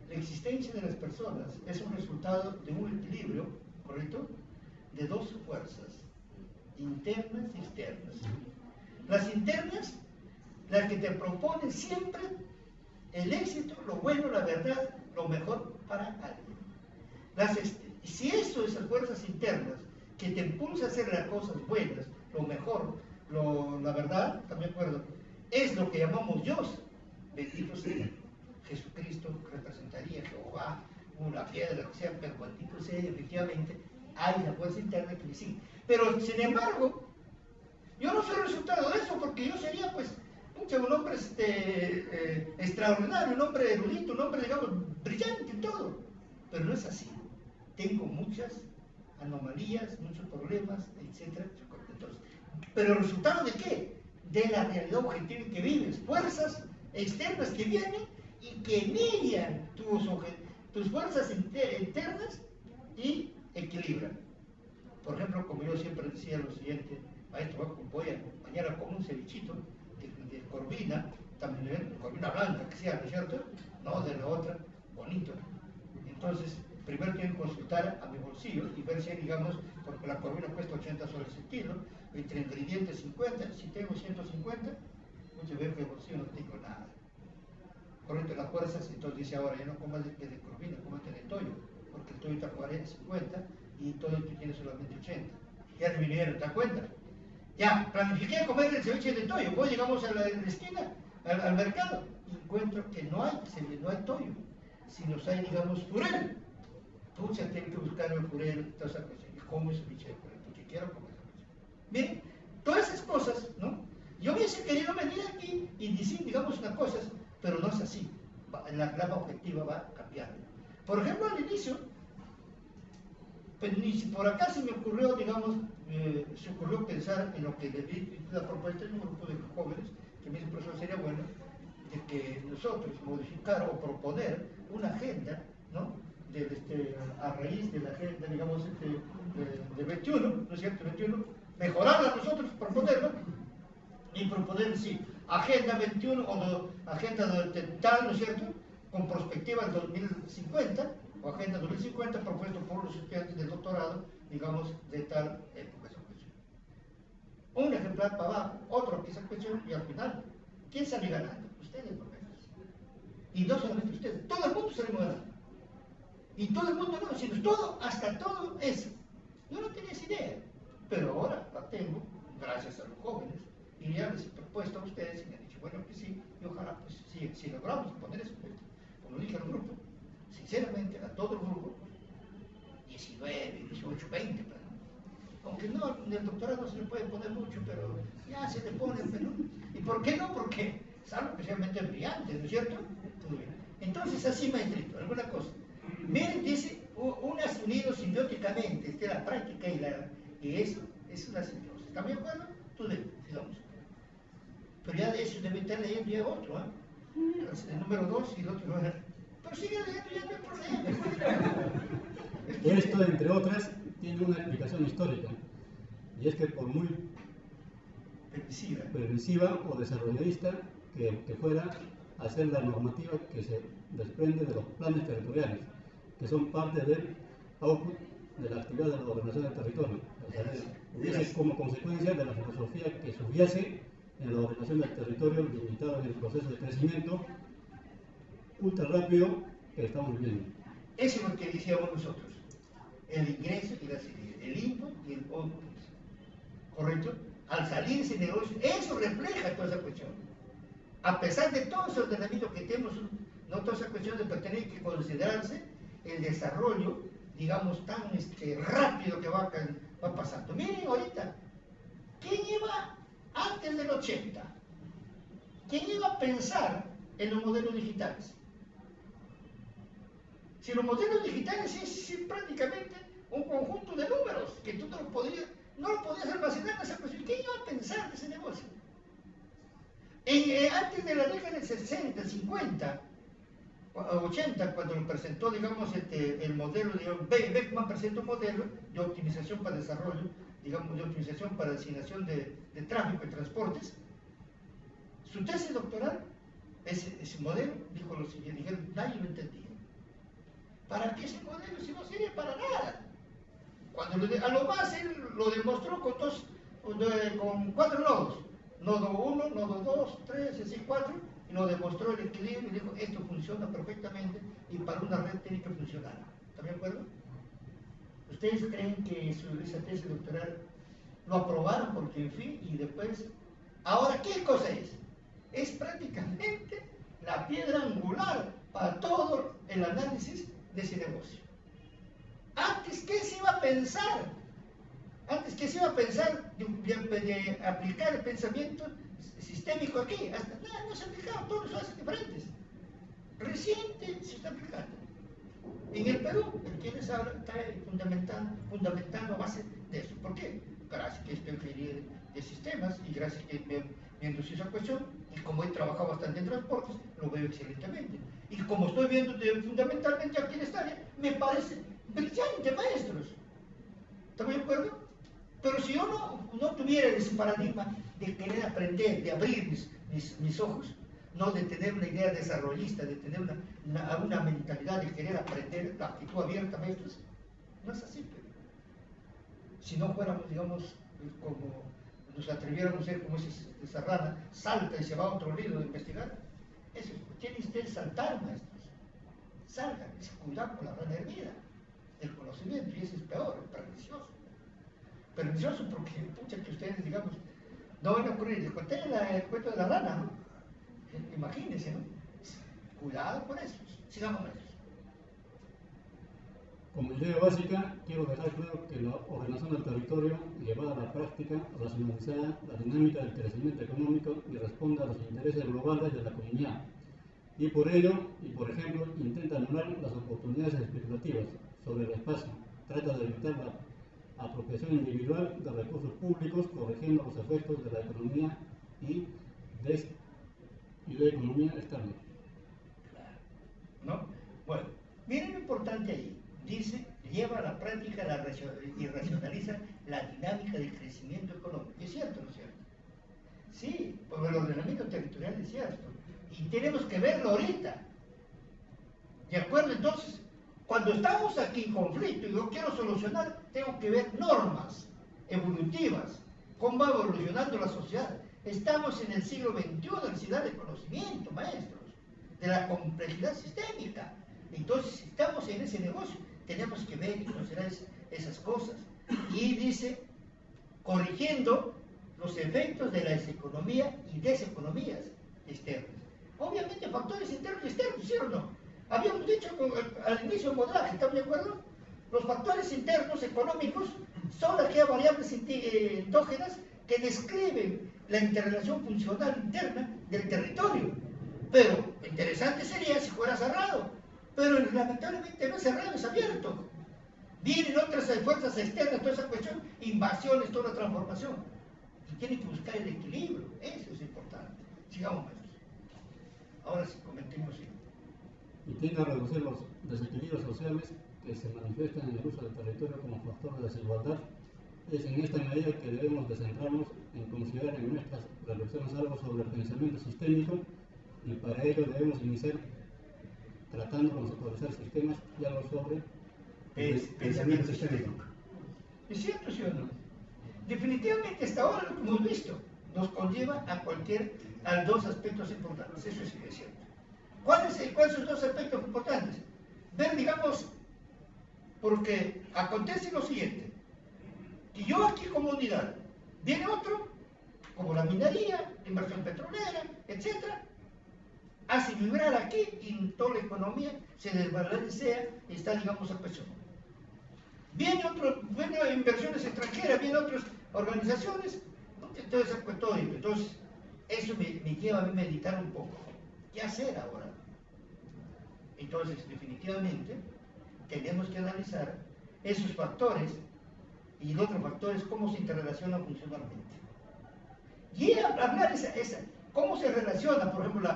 la existencia de las personas es un resultado de un equilibrio, ¿correcto?, de dos fuerzas, internas y externas. Las internas, las que te proponen siempre el éxito, lo bueno, la verdad, lo mejor para alguien. Si eso, esas fuerzas internas que te impulsan a hacer las cosas buenas, lo mejor, la verdad, también acuerdo, es lo que llamamos Dios. Bendito sea Jesucristo, representaría Jehová, una piedra, lo que sea, pero bendito sea, efectivamente, hay la fuerza interna que me sigue. Pero, sin embargo, yo no soy resultado de eso, porque yo sería, pues, un hombre extraordinario, un hombre erudito, un hombre, digamos, brillante en todo. Pero no es así. Tengo muchas anomalías, muchos problemas, etc. Entonces, pero el resultado de qué? De la realidad objetiva en que vives, fuerzas externas que vienen y que median tus fuerzas internas y equilibran. Por ejemplo, como yo siempre decía lo siguiente, maestro, voy a acompañar a comer un cevichito de corvina, también de corvina blanca, que sea, ¿no es cierto? No, de la otra, bonito. Entonces, primero tengo que consultar a mi bolsillo y ver si hay, digamos, porque la corvina cuesta 80 soles el kilo, entre ingredientes 50, si tengo 150, muchas veces en el bolsillo no tengo nada. Correcto, las fuerzas, entonces dice ahora, ya no comas de corvina, cómate de toyo, porque el toyo está 40, 50 y todo esto tiene solamente 80. Ya me vinieron, ¿te das cuenta? Ya, planifiqué comer el ceviche de toyo, pues llegamos a la esquina, al mercado, y encuentro que no hay toyo, sino hay, digamos, purel. Pucha, tengo que buscar el purel, toda esa cosa, y como ese ceviche de purel, porque quiero comer esa cosa. Bien, todas esas cosas, ¿no? Yo hubiese querido venir aquí y decir, digamos, unas cosas, pero no es así. La grama objetiva va cambiando. Por ejemplo, al inicio, pues ni si por acá se me ocurrió, digamos, se ocurrió pensar en lo que le di la propuesta de un grupo de jóvenes, que me dice, profesor, sería bueno de que nosotros modificar o proponer una agenda, ¿no? A raíz de la agenda, digamos, de 21, ¿no es cierto? 21, mejorarla nosotros, proponerla, y proponer, sí, agenda 21 o agenda de tal, ¿no es cierto?, con perspectiva al 2050, o agenda 2050 propuesto por los estudiantes del doctorado, digamos, de tal época, esa cuestión. Un ejemplar para abajo, otro que esa cuestión, y al final, ¿Quién sale ganando? Ustedes, por ejemplo. Y no solamente ustedes, todo el mundo salimos ganando. Y todo el mundo no, sino todo, hasta todo eso. Yo no tenía esa idea, pero ahora la tengo, gracias a los jóvenes, y ya les he propuesto a ustedes y me han dicho, bueno, que sí, y ojalá, pues, si logramos poner eso, pues, como dije al grupo, sinceramente, a todo el grupo, 19, 18, 20, pero, aunque no, en el doctorado no se le puede poner mucho, pero ya se le pone, pero, ¿y por qué no? Porque es algo especialmente brillante, ¿no es cierto? Muy bien. Entonces, así, maestrito, alguna cosa. Miren, dice, unas unidos simbióticamente, esta es la práctica y eso es una simbiosis. ¿Están de acuerdo? Tú digamos. Pero ya de eso debe estar leyendo ya otro, ¿eh? El número 2 y el otro no. Pero sigue leyendo, ya no hay problema. Esto, entre otras, tiene una explicación histórica, y es que por muy permisiva o desarrollista que fuera, hacer la normativa que se desprende de los planes territoriales, que son parte del output de la actividad de la ordenación del territorio. O sea, hubiese como consecuencia de la filosofía que subyace en la ordenación del territorio limitado en el proceso de crecimiento ultra rápido que estamos viviendo. Eso es lo que decíamos nosotros. El ingreso y la salida, el input y el output. ¿Correcto? Al salir ese negocio, eso refleja toda esa cuestión. A pesar de todo ese ordenamiento que tenemos, no toda esa cuestión de tener que considerarse el desarrollo, digamos, tan rápido que va pasando. Miren ahorita, ¿quién iba antes del 80? ¿Quién iba a pensar en los modelos digitales? Si los modelos digitales es prácticamente un conjunto de números que tú no lo podías almacenar en esa cuestión. ¿Quién iba a pensar de ese negocio? Antes de la década del 60, 50, 80, cuando presentó, digamos, el modelo, Beckman presentó un modelo de optimización para desarrollo, digamos, de optimización para designación de tráfico y transportes. Su tesis doctoral, ese modelo, dijo lo siguiente, dijeron, nadie lo entendía. ¿Para qué ese modelo si no sirve para nada? Cuando a lo más él lo demostró con 4 nodos. Nodo 1, nodo 2, 3, así 4, y lo demostró el equilibrio y dijo, esto funciona perfectamente y para una red tiene que funcionar. ¿Están de acuerdo? ¿Ustedes creen que esa tesis doctoral lo aprobaron porque en fin y después? Ahora, ¿qué cosa es? Es prácticamente la piedra angular para todo el análisis de ese negocio. Antes, ¿qué se iba a pensar? Antes, ¿qué se iba a pensar de aplicar el pensamiento sistémico aquí? Hasta nada, no se ha aplicado, todos los hacen diferentes. Reciente se está aplicando. En el Perú, el que les habla está fundamentando a base de eso. ¿Por qué? Gracias que estoy ingeniería de sistemas y gracias que me indució esa cuestión, y como he trabajado bastante en transportes, lo veo excelentemente. Y como estoy viendo fundamentalmente aquí en esta área, me parece brillante, maestros. ¿Estamos de acuerdo? Pero si yo no tuviera ese paradigma de querer aprender, de abrir mis ojos, no de tener una idea desarrollista, de tener una mentalidad de querer aprender, la actitud abierta, maestros, no es así. Pero si no fuéramos, digamos, como nos atreviéramos a ser como esa rana, salta y se va a otro libro de investigar, eso tiene usted que saltar, maestros. Salgan, cuidado con la rana hervida, el conocimiento, y eso es peor, es pernicioso. Pernicioso porque, pucha, que ustedes, digamos, no van a ocurrir. Les conté el cuento de la rana, ¿no? Imagínense, ¿no? Cuidado con eso. Sigamos, maestros. Como idea básica, quiero dejar claro que la ordenación del territorio, llevada a la práctica, racionalizada la dinámica del crecimiento económico y responde a los intereses globales de la comunidad. Y por ello, y por ejemplo, intenta anular las oportunidades especulativas sobre el espacio. Trata de evitar la apropiación individual de recursos públicos, corrigiendo los efectos de la economía y de economía externa. ¿No? Bueno, miren lo importante ahí. Dice, lleva a la práctica y racionaliza la dinámica del crecimiento económico. ¿Es cierto o no es cierto? Sí, porque el ordenamiento territorial es cierto. Y tenemos que verlo ahorita. ¿De acuerdo? Entonces, cuando estamos aquí en conflicto y yo quiero solucionar, tengo que ver normas evolutivas, cómo va evolucionando la sociedad. Estamos en el siglo XXI, necesidad de conocimiento, maestros, de la complejidad sistémica. Entonces, si estamos en ese negocio, tenemos que ver y considerar esas cosas. Y dice, corrigiendo los efectos de las economías y deseconomías externas. Obviamente, factores internos y externos, ¿sí o no? Habíamos dicho al inicio del modelaje, ¿están de acuerdo? Los factores internos económicos son aquellas variables endógenas que describen la interrelación funcional interna del territorio. Pero interesante sería si fuera cerrado, pero lamentablemente no es cerrado, es abierto. Vienen otras fuerzas externas, toda esa cuestión, invasiones, toda la transformación. Y tienen que buscar el equilibrio, eso es importante. Sigamos, maestros. Ahora sí, comentemos. Y tiende a reducir los desequilibrios sociales que se manifiestan en el uso del territorio como factor de desigualdad. Es en esta medida que debemos de centrarnos en considerar en nuestras reflexiones algo sobre el pensamiento sistémico, y para ello debemos iniciar tratando de conceptualizar sistemas y algo sobre el pensamiento sistémico. ¿Es cierto, sí o no? Definitivamente hasta ahora lo que hemos visto nos conlleva a dos aspectos importantes, eso sí es cierto. ¿Cuáles son los dos aspectos importantes? Ver, digamos, porque acontece lo siguiente, que yo aquí como unidad, viene otro, como la minería, la inversión petrolera, etc., hace vibrar aquí y toda la economía se desbalancea y está, digamos, a presión. Viene inversiones extranjeras, vienen otras organizaciones, entonces, eso me lleva a mí meditar un poco. ¿Qué hacer ahora? Entonces, definitivamente, tenemos que analizar esos factores y los otros factores, cómo se interrelacionan funcionalmente. Y hablar cómo se relaciona, por ejemplo,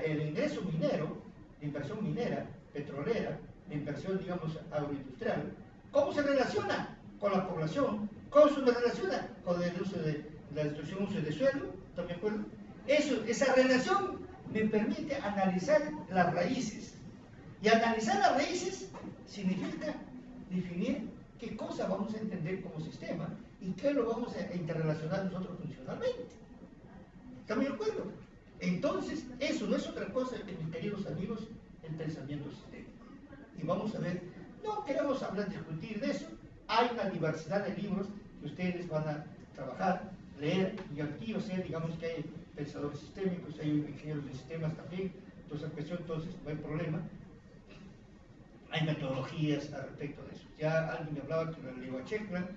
el ingreso minero, la inversión minera, petrolera, la inversión, digamos, agroindustrial, cómo se relaciona con la población, cómo se relaciona con el uso de la destrucción uso de suelo, ¿están de acuerdo? Esa relación me permite analizar las raíces. Y analizar las raíces significa definir qué cosa vamos a entender como sistema y qué lo vamos a interrelacionar nosotros funcionalmente. ¿Están de acuerdo? Entonces, eso no es otra cosa que, mis queridos amigos, el pensamiento sistémico. Y vamos a ver, no queremos discutir de eso, hay una diversidad de libros que ustedes van a trabajar, leer, y aquí yo sé, digamos que hay pensadores sistémicos, hay ingenieros de sistemas también, entonces no hay problema. Hay metodologías al respecto de eso. Ya alguien me hablaba que la llegó a Cheklan,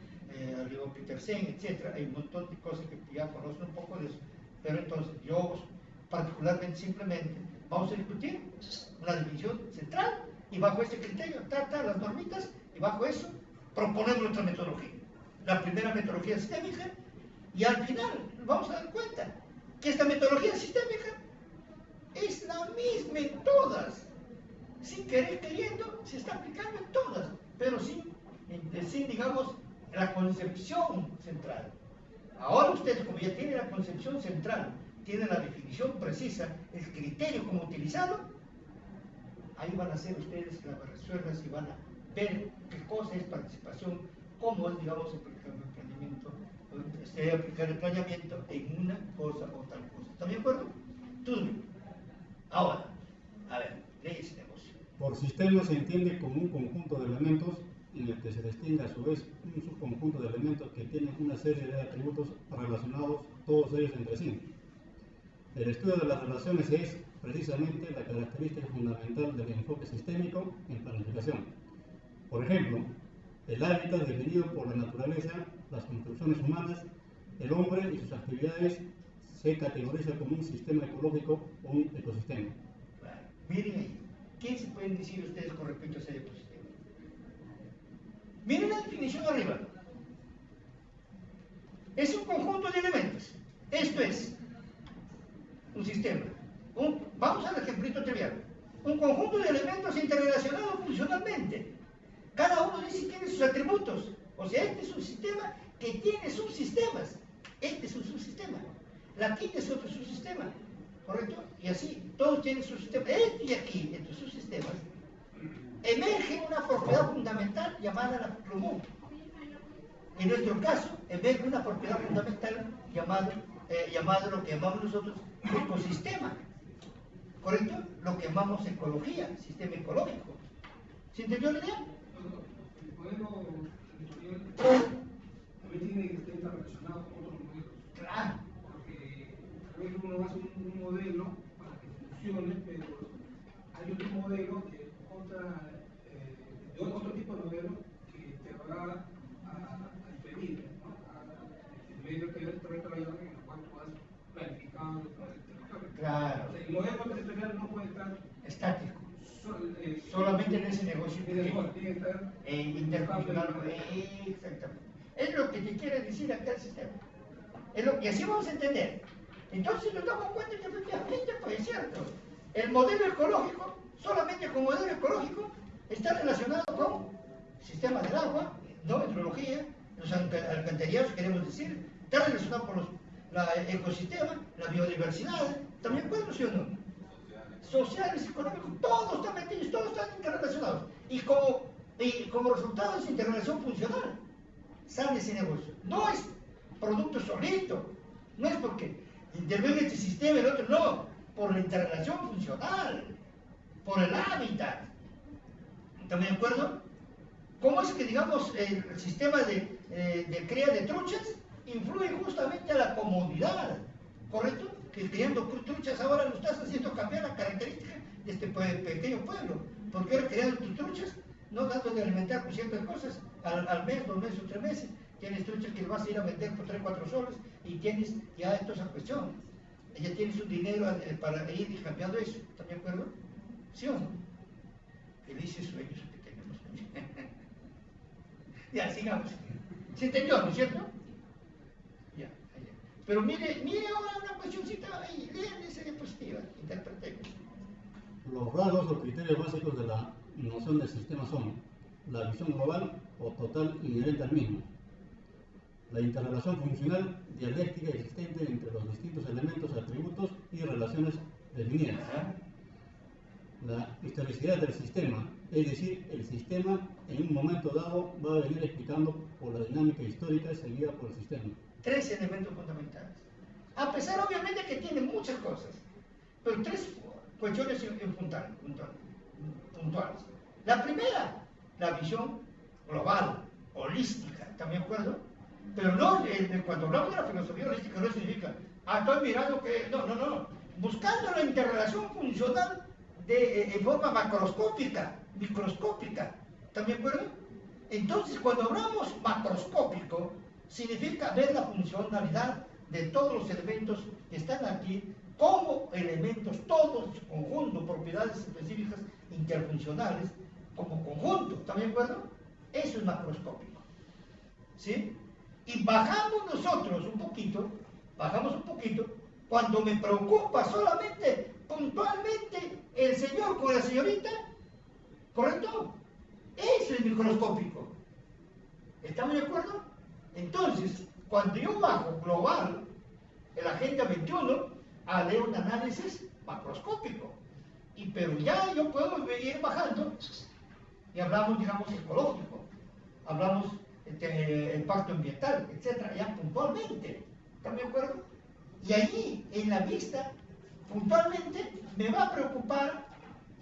llegó a Petersen, etc. Hay un montón de cosas que ya conocen un poco de eso. Pero entonces, yo particularmente, simplemente, vamos a discutir una definición central y bajo este criterio, las normitas, y bajo eso proponemos nuestra metodología. La primera metodología sistémica, y al final vamos a dar cuenta que esta metodología sistémica es la misma en todas. Sin querer queriendo, se está aplicando en todas, pero sin digamos, la concepción central. Ahora ustedes, como ya tienen la concepción central, tienen la definición precisa, el criterio como utilizado, ahí van a hacer ustedes las resueltas y van a ver qué cosa es participación, cómo es, digamos, aplicar el planeamiento en una cosa o tal cosa. ¿Están de acuerdo? Todo bien. Ahora, a ver, leyes de negocio. Por sistema se entiende como un conjunto de elementos en el que se distingue a su vez un subconjunto de elementos que tienen una serie de atributos relacionados todos ellos entre sí. El estudio de las relaciones es precisamente la característica fundamental del enfoque sistémico en planificación. Por ejemplo, el hábitat definido por la naturaleza, las construcciones humanas, el hombre y sus actividades se categoriza como un sistema ecológico o un ecosistema. Claro. Miren ahí, ¿qué se pueden decir ustedes con respecto a ese ecosistema? Miren la definición arriba. Es un conjunto de elementos. Esto es un sistema. Vamos al ejemplito trivial. Un conjunto de elementos interrelacionados funcionalmente. Cada uno dice que tiene sus atributos. O sea, este es un sistema que tiene subsistemas. Este es un subsistema. La quinta es otro subsistema. ¿Correcto? Y así, todos tienen sus sistemas. Este y aquí, estos subsistemas, emerge una propiedad fundamental llamada la común. En nuestro caso, emerge una propiedad fundamental llamada llamado lo que llamamos nosotros ecosistema, ¿correcto? Lo que llamamos ecología, sistema ecológico. ¿Se entendió la idea? El modelo territorial también tiene que estar relacionado con otros modelos. Claro. Porque a veces uno hace un modelo para que funcione, pero hay otro modelo de otro tipo de modelo que te va a diferir, ¿no? El medio territorial en el cual tú vas planificando el territorio. Claro. O sea, el modelo territorial no puede estar Estático. Solamente en ese negocio tiene que estar intercultural. Exactamente. Es lo que te quiere decir acá el sistema. Es lo que así vamos a entender. Entonces nos damos cuenta que efectivamente pues es cierto. El modelo ecológico, solamente con modelo ecológico, está relacionado con sistema del agua, no hidrología, los alcantarillados, queremos decir, está relacionado con los ecosistemas, la biodiversidad, también puede, ¿sí o no? Sociales, económicos, todos están metidos, todos están interrelacionados. Y como resultado es interrelación funcional. Sale ese negocio. No es producto solito, no es porque interviene este sistema y el otro, no, por la interrelación funcional, por el hábitat. ¿Están de acuerdo? ¿Cómo es que, digamos, el sistema de cría de truchas influye justamente a la comodidad? ¿Correcto? Que criando truchas ahora lo estás haciendo cambiar la característica de este pequeño pueblo. Porque ahora criando tus truchas, no dando de alimentar con ciertas cosas, al mes, 2 meses o 3 meses, tienes truchas que vas a ir a vender por 3, 4 soles y tienes ya toda esa cuestión. Ya tienes un dinero para ir cambiando eso. ¿Están de acuerdo? ¿Sí o no? Felices sueños que tenemos. Ya, sigamos. ¿Se entendió, no es cierto? Ya, allá. Pero mire ahora una cuestioncita ahí, lean esa diapositiva, interpretemos. Los rasgos o criterios básicos de la noción del sistema son la visión global o total inherente al mismo, la interrelación funcional dialéctica existente entre los distintos elementos, atributos y relaciones definidas, la historicidad del sistema, es decir, el sistema en un momento dado va a venir explicando por la dinámica histórica seguida por el sistema. 3 elementos fundamentales. A pesar, obviamente, que tiene muchas cosas, pero 3 cuestiones puntuales. La primera, la visión global, holística, ¿están de acuerdo? Pero no, cuando hablamos de la filosofía holística no significa, estoy mirando que, no. Buscando la interrelación funcional en forma macroscópica, microscópica, ¿están de acuerdo? Entonces, cuando hablamos macroscópico, significa ver la funcionalidad de todos los elementos que están aquí como elementos, todos en su conjunto, propiedades específicas interfuncionales, como conjunto, ¿están de acuerdo? Eso es macroscópico, ¿sí? Y bajamos un poquito, cuando me preocupa solamente, puntualmente, el señor con la señorita, ¿correcto? Eso es microscópico. ¿Estamos de acuerdo? Entonces, cuando yo bajo global, en la Agenda 21, haré un análisis macroscópico. Pero ya yo puedo ir bajando y hablamos, digamos, ecológico, hablamos impacto ambiental, etcétera, ya puntualmente. ¿Están de acuerdo? Y allí, en la vista, puntualmente, me va a preocupar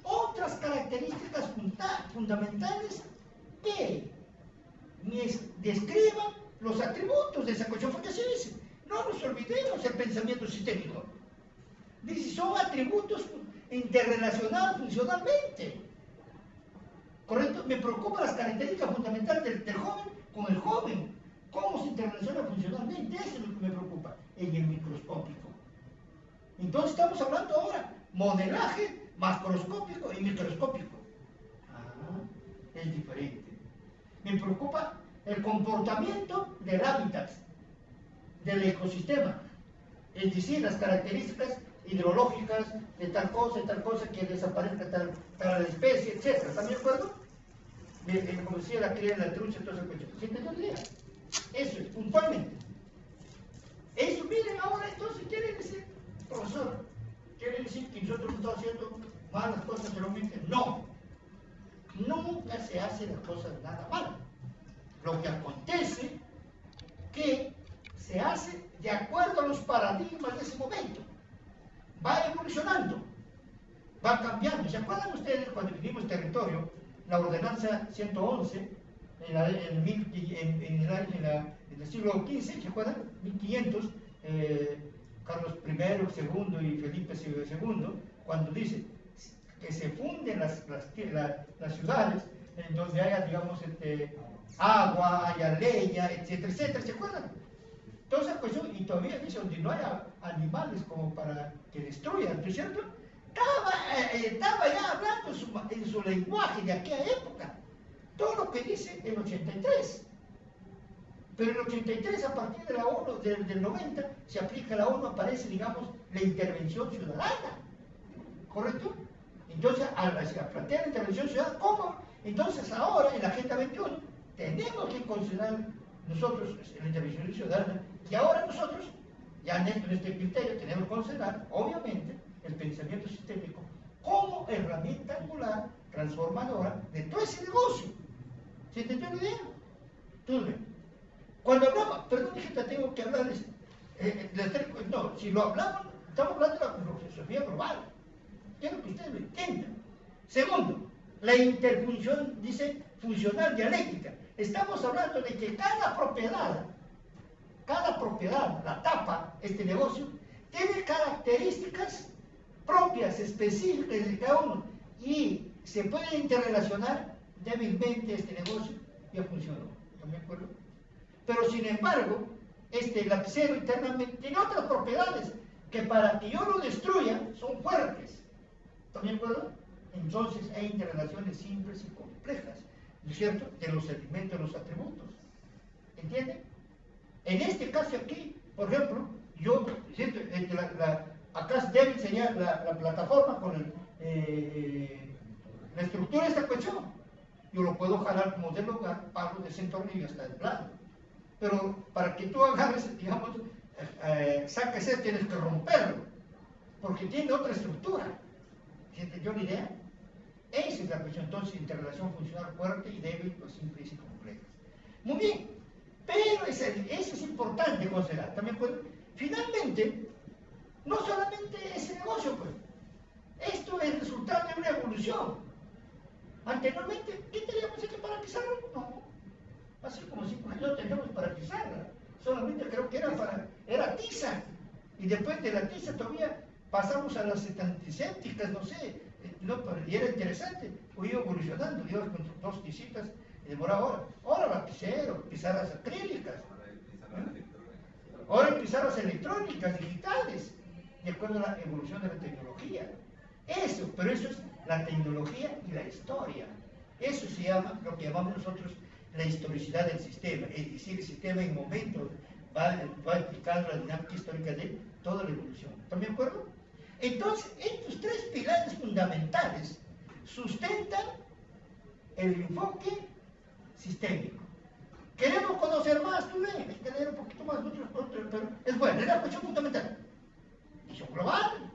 otras características fundamentales que me describan los atributos de esa cuestión, porque así dice, no nos olvidemos el pensamiento sistémico. Dice, son atributos interrelacionados funcionalmente. ¿Correcto? Me preocupan las características fundamentales del joven con el joven. ¿Cómo se interrelaciona funcionalmente? Eso es lo que me preocupa en el microscópico. Entonces estamos hablando ahora modelaje macroscópico y microscópico. Es diferente. Me preocupa el comportamiento del hábitat, del ecosistema, es decir, las características hidrológicas de tal cosa, que desaparezca tal especie, etc. ¿Están de acuerdo? Como decía, la cría de la trucha, toda esa cuestión. ¿Sí te entendía? Eso es, puntualmente. Eso, miren, ahora entonces quiere decir, profesor, quiere decir que nosotros estamos haciendo malas cosas solamente. No. Nunca se hacen las cosas nada mal. Lo que acontece que se hace de acuerdo a los paradigmas de ese momento. Va evolucionando, va cambiando. ¿Se acuerdan ustedes cuando definimos territorio, la ordenanza 111, en el siglo XV, ¿se acuerdan? 1500, Carlos I, II y Felipe II, cuando dice que se funden las ciudades en donde haya, digamos, agua, haya leña, etcétera, etcétera, ¿se acuerdan? Toda esa cuestión, y todavía dice, donde no haya animales como para que destruyan, ¿no es cierto? Estaba ya hablando en su lenguaje de aquella época, todo lo que dice el 83. Pero en el 83, a partir de la ONU, del 90, se aplica a la ONU, aparece, digamos, la intervención ciudadana, ¿correcto? Entonces, al plantear la intervención ciudadana, ¿cómo? Entonces, ahora, en la Agenda 21, tenemos que considerar nosotros la intervención ciudadana, y ahora nosotros, ya en este criterio, tenemos que considerar, obviamente, el pensamiento sistémico como herramienta angular, transformadora de todo ese negocio. ¿Se entendió la idea? Todo bien. Cuando hablamos, perdón, hijita, tengo que hablarles, no, si lo hablamos, estamos hablando de la filosofía global. Quiero que ustedes lo entiendan. Segundo, la interfunción, dice, funcional dialéctica. Estamos hablando de que cada propiedad, la tapa, este negocio, tiene características propias, específicas de cada uno, y se puede interrelacionar débilmente este negocio y ya funcionó. ¿Están de acuerdo? Pero sin embargo, este lapicero internamente tiene otras propiedades que para que yo lo destruya son fuertes. ¿Están de acuerdo? Entonces hay interrelaciones simples y complejas, ¿no es cierto?, de los elementos, de los atributos. ¿Entienden? En este caso aquí, por ejemplo, yo, ¿cierto?, acá débil sería la plataforma con la estructura de esta cuestión. Yo lo puedo jalar como del lugar, paro de ese tornillo hasta el plano. Pero para que tú agarres, digamos, saques esto, tienes que romperlo, porque tiene otra estructura. ¿Se entendió la idea? Esa es la cuestión. Entonces, interrelación funcional fuerte y débil, pues simples y complejas. Muy bien, pero eso es importante considerar. También, pues, finalmente, no solamente ese negocio, pues, esto es el resultado de una evolución. Anteriormente, ¿qué teníamos que para pisarlo? No. Así como 5 años no teníamos para pisarla. Solamente creo que era tiza. Y después de la tiza todavía pasamos a las antisépticas, no sé. Y era interesante. Fui evolucionando. Yo con 2 tizitas y demoraba horas. Ahora lapicero, pizarras acrílicas. Ahora hay pizarras electrónicas, digitales, de acuerdo a la evolución de la tecnología. Pero eso es la tecnología y la historia. Eso se llama, lo que llamamos nosotros, la historicidad del sistema. Es decir, el sistema en momentos va explicando la dinámica histórica de toda la evolución. ¿Están de acuerdo? Entonces, estos 3 pilares fundamentales sustentan el enfoque sistémico. ¿Queremos conocer más? Tú ves, hay que leer un poquito más, pero es bueno, es la cuestión fundamental. Visión global,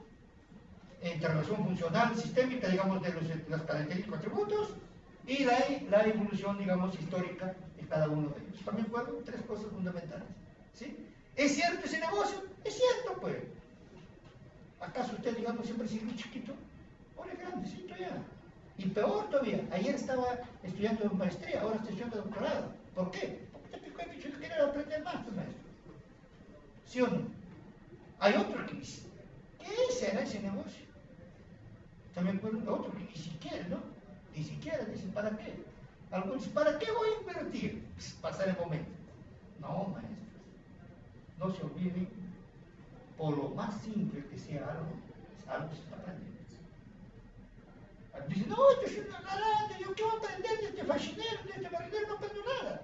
interrelación funcional sistémica, digamos, de las características atributos, y la evolución, digamos, histórica de cada uno de ellos. ¿Están de acuerdo? 3 cosas fundamentales. ¿Sí? ¿Es cierto ese negocio? Es cierto, pues. ¿Acaso usted, digamos, siempre ha sido muy chiquito? Ahora es grandecito ya. Y peor todavía, ayer estaba estudiando maestría, ahora estoy estudiando doctorado. ¿Por qué? Porque te picó el bicho y quería aprender más, pues, maestro. ¿Sí o no? Hay otro que dice, ¿qué será ese negocio? También otro que ni siquiera, ¿no? Ni siquiera dicen, ¿para qué? Algunos dicen, ¿para qué voy a invertir? Pues, pasar el momento. No, maestros, no se olviden, por lo más simple que sea algo se está aprendiendo. Dicen, no, esto es una garanta, yo qué voy a aprender de este faxinero, de este marinero, no aprendo nada.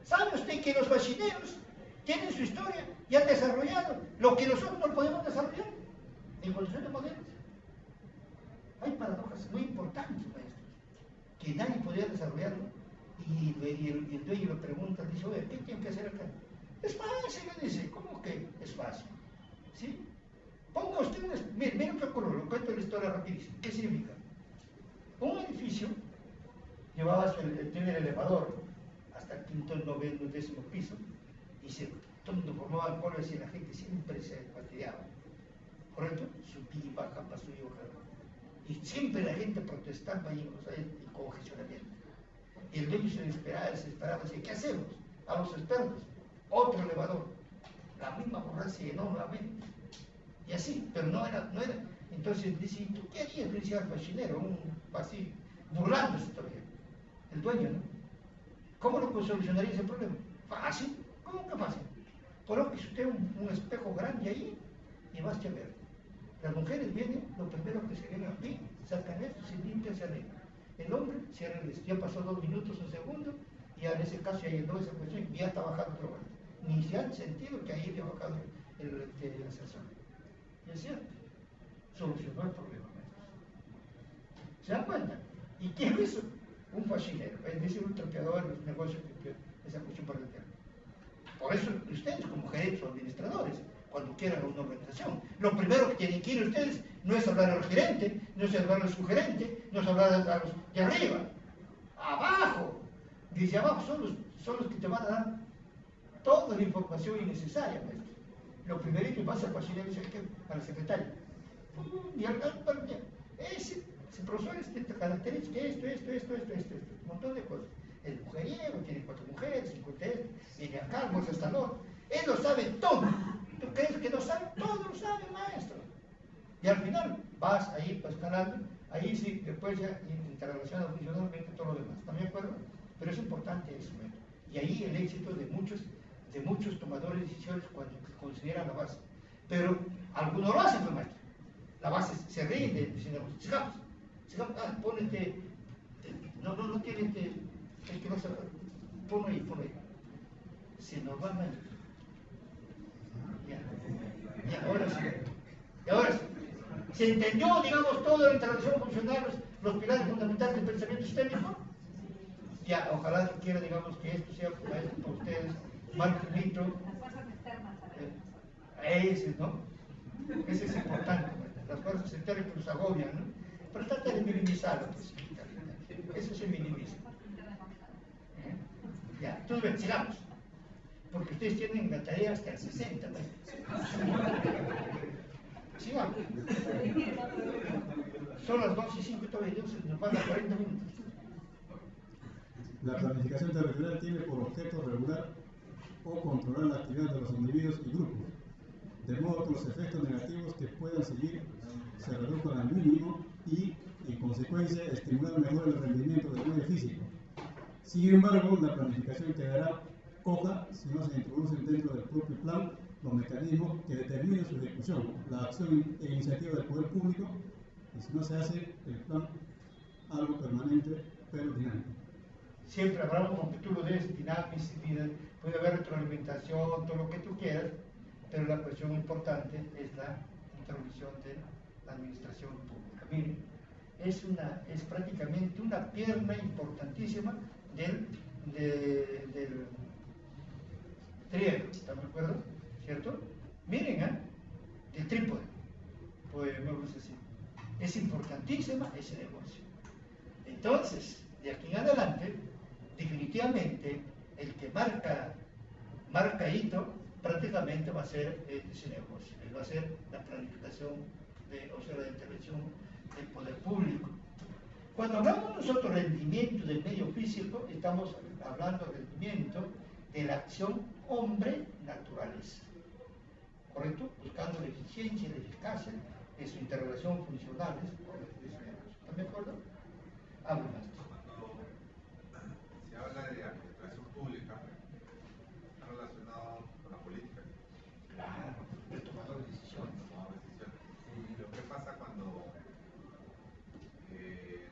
¿Sabe usted que los faxineros tienen su historia y han desarrollado lo que nosotros no podemos desarrollar? Evolución de modelos. Hay paradojas muy importantes, maestros, que nadie podría desarrollarlo, y el dueño lo pregunta, dice, oye, ¿qué tienen que hacer acá? Es fácil, le dice, ¿cómo que es fácil? ¿Sí? Ponga usted miren qué ocurrió, lo cuento la historia rapidísimo. ¿Qué significa? Un edificio llevaba tiene el elevador hasta el 5º, 9º, 10º piso, y todo el mundo formaba colas y la gente siempre se fastidiaba. ¿Correcto? Subí, baja, pasó y baja. Y siempre la gente protestaba ahí, o sea, el congestionamiento. Y el dueño se desesperaba, decía, ¿qué hacemos? A los expertos, otro elevador. La misma borra se llenó nuevamente. Y así, pero no era. Entonces dice, ¿tú qué harías? Le decía al faxinero, así, burlándose todavía. El dueño, ¿no? ¿Cómo lo solucionaría ese problema? Fácil. ¿Cómo que fácil? Coloque usted un espejo grande ahí y vas a ver. Las mujeres vienen, lo primero que se viene aquí, sacan esto, se limpia, se arregla. El hombre cierra el ya pasó 2 minutos, un segundo, y en ese caso ya llenó esa cuestión y ya está bajando otro vuelta. Ni se han sentido que ahí había bajado el ascensor. Y es cierto, solucionó el problema. ¿Se dan cuenta? ¿Y quién lo hizo? Un faxinero, es decir, un trapeador de los negocios que esa cuestión para el tema. Por eso ustedes como gerentes o administradores, cuando quieran una organización, lo primero que tienen que ir ustedes no es hablar al gerente, no es hablar al subgerente, no es hablar a los de arriba, abajo. Desde abajo son los que te van a dar toda la información innecesaria. Lo primero que pasa al faxinero es a la secretaria. Y ese profesor te caracteriza esto, un montón de cosas. El mujeriego, tiene 4 mujeres, 50 viene acá, almuerza hasta el otro. Él lo sabe todo. ¿Tú crees que no sabe? Todo lo sabe, maestro. Y al final vas ahí pues escalando, ahí sí, después ya interrelaciona funcionalmente todo lo demás. ¿Están de acuerdo? Pero es importante eso, ¿no? Y ahí el éxito de muchos tomadores de decisiones cuando consideran la base. Pero algunos lo hacen, pues, maestro. La base se rinde, diciendo, sigamos, ponete, no tiene el que no se ponlo ahí. Si normalmente. Ya, ahora sí. ¿Se entendió, digamos, todo la interacción funcional, los pilares fundamentales del pensamiento sistémico? Ya, ojalá que quiera, digamos, que esto sea para ustedes, marque un hito. Las fuerzas externas. Ese, ¿no? Ese es importante. Las fuerzas externas que nos agobian, ¿no? Pero trata de minimizarlo, pues. Eso se minimiza. Ya, entonces ven, sigamos. Porque ustedes tienen la tarea hasta el 60, ¿no? Sigamos. Son las 2:05 todavía, nos faltan 40 minutos. La planificación territorial tiene por objeto regular o controlar la actividad de los individuos y grupos, de modo que los efectos negativos que puedan seguir se reduzcan al mínimo y, en consecuencia, estimular mejor el rendimiento del medio físico. Sin embargo, la planificación quedará coja si no se introducen dentro del propio plan los mecanismos que determinen su ejecución, la acción e iniciativa del poder público, y si no se hace el plan algo permanente pero dinámico. Siempre habrá un capítulo de dinámica, puede haber retroalimentación, todo lo que tú quieras, pero la cuestión importante es la introducción de la administración pública. Miren, es prácticamente una pierna importantísima del triángulo, ¿están de acuerdo? ¿Cierto? Miren, del trípode, podemos decir. Es importantísima ese negocio. Entonces, de aquí en adelante, definitivamente, el que marca hito, prácticamente va a ser ese negocio. Va a ser la planificación, la intervención del poder público. Cuando hablamos nosotros de rendimiento del medio físico, estamos hablando de rendimiento de la acción hombre-naturaleza. ¿Correcto? Buscando la eficiencia y la eficacia de su interrelación funcionales con los negocio. ¿Están de acuerdo? Hablo más. Cuando se habla de administración pública, está relacionado con la política. Claro, el tomador de decisiones. Y lo que pasa cuando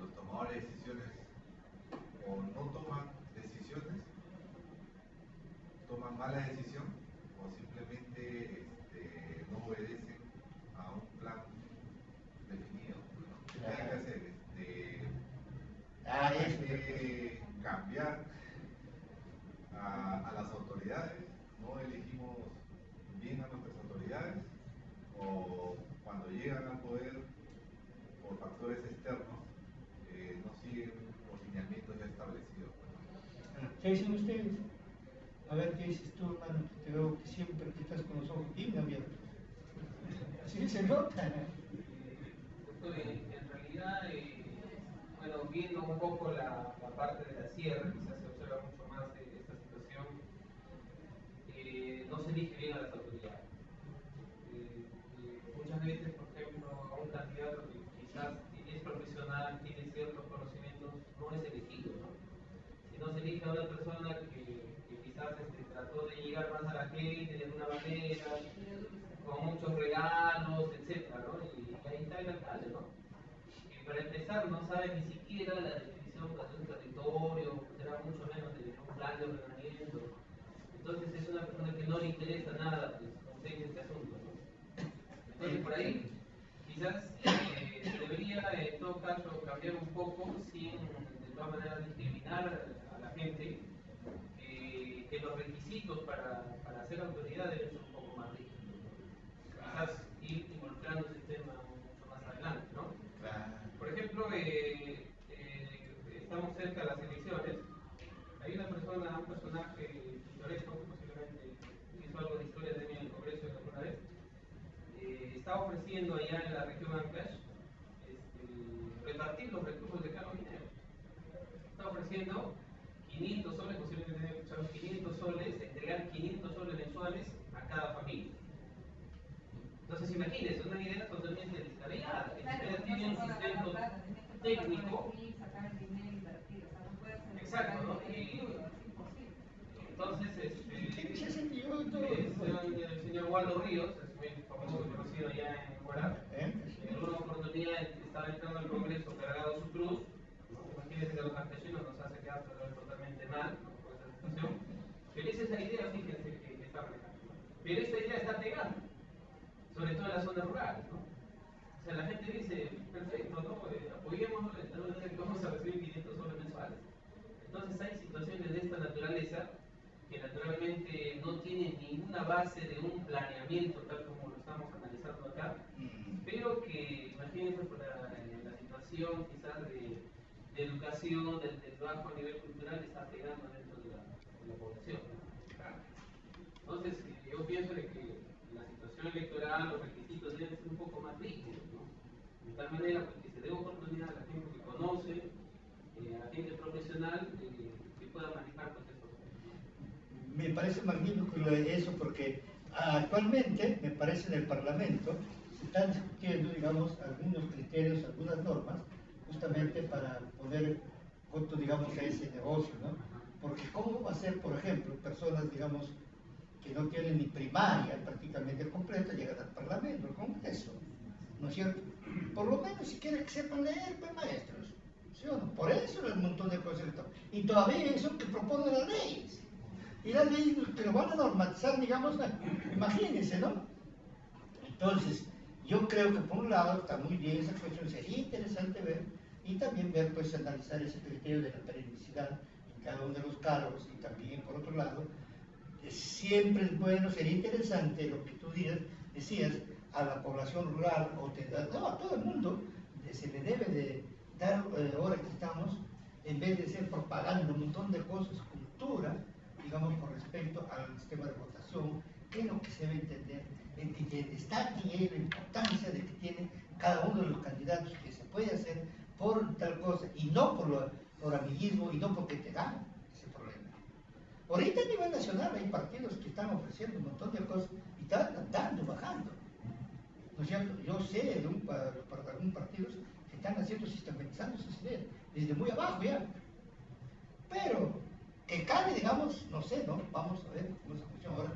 los tomadores de decisiones o no toman decisiones, toman mala decisión o simplemente no obedecen a un plan definido, ¿no? ¿Qué hay que hacer? Hay que cambiar a las autoridades, no elegimos bien a nuestras autoridades, o cuando llegan al poder por factores externos no siguen los lineamientos ya establecidos. ¿Qué dicen ustedes? A ver, ¿qué dices tú, hermano? Te veo que siempre que estás con los ojos bien abiertos. Sí, se nota. Doctor, en realidad, bueno, viendo un poco la parte de la sierra, quizás se observa mucho más esta situación, no se elige bien a las autoridades. Muchas veces, por ejemplo, a un candidato que quizás es profesional, tiene ciertos conocimientos, no es elegido, ¿no? Si no se elige a una persona que quizás trató de llegar más a la gente de alguna manera, con muchos regalos, etcétera, ¿no? Y ahí está el alcalde, ¿no? Y para empezar no sabe ni siquiera la definición de un territorio, será mucho menos de un plan de ordenamiento. Entonces es una persona que no le interesa nada, pues, conseguir este asunto, ¿no? Entonces por ahí quizás se debería en todo caso cambiar un poco sin de todas maneras discriminar a la gente, que los requisitos para ser autoridad deben ser un poco más rígidos. Quizás ir involucrando ese tema mucho más adelante, ¿no? Por ejemplo, estamos cerca de las elecciones. Hay una persona, un personaje pintoresco que posiblemente hizo algo de historia de en el Congreso alguna vez. Está ofreciendo allá en la región Ancash repartir los recursos de Carabineros. Está ofreciendo 500 soles, posiblemente deben escuchar 500 soles, entregar 500 soles mensuales a cada familia. Entonces imagínense, una idea totalmente descabellada. Ustedes tienen un sustento técnico. Exacto, ¿no? Entonces, el señor Waldo Ríos, es muy famoso y conocido allá en Guará, en alguna oportunidad estaba entrando al Congreso cargado su cruz. Imagínense que a los campesinos nos hace quedar totalmente mal, ¿no? Por esa situación. Pero esa es la idea, fíjense, que está manejando. Pero esta idea está pegando, sobre todo en las zonas rurales, ¿no? O sea, la gente dice, perfecto, ¿no? Apoyémonos, vamos a recibir 500 soles mensuales. Entonces hay situaciones de esta naturaleza que naturalmente no tienen ninguna base de un planeamiento tal como lo estamos analizando acá, pero que imagínense por la situación quizás de educación, del bajo nivel cultural, está pegando dentro de la población. Entonces yo pienso de que la situación electoral, los requisitos deben ser un poco más rígidos, ¿no? De tal manera pues, que se dé oportunidad a la gente que conoce, a la gente profesional, que pueda manejar pues, estos temas. Me parece magnífico eso porque actualmente, me parece, en el Parlamento se están discutiendo, digamos, algunos criterios, algunas normas, justamente para poner costo, digamos, a ese negocio, ¿no? Porque ¿cómo va a ser, por ejemplo, personas, digamos, que no tienen ni primaria prácticamente completa, llegan al Parlamento, al Congreso, ¿no es cierto? Por lo menos si quieren que sepan leer, pues maestros, ¿sí o no? Por eso hay un montón de cosas. Y todavía son que proponen las leyes. Y las leyes que lo van a normatizar, digamos, imagínense, ¿no? Entonces, yo creo que por un lado está muy bien esa cuestión, sería interesante ver, y también ver, pues, analizar ese criterio de la periodicidad en cada uno de los cargos, y también, por otro lado, siempre es bueno, sería interesante lo que tú decías, a la población rural, o a todo el mundo, se le debe de dar, ahora que estamos, en vez de ser propaganda, un montón de cosas, cultura, digamos, con respecto al sistema de votación, qué es lo que se debe entender, está aquí la importancia de que tiene cada uno de los candidatos, que se puede hacer por tal cosa, y no por amiguismo, y no porque te dan ese problema. Ahorita a nivel nacional hay partidos que están ofreciendo un montón de cosas, y están dando, bajando. ¿No es cierto? Yo sé de algunos partidos que están haciendo, sistematizando sus ideas, desde muy abajo ya. Pero que cabe, digamos, no sé, ¿no? Vamos a ver cómo es la cuestión ahora.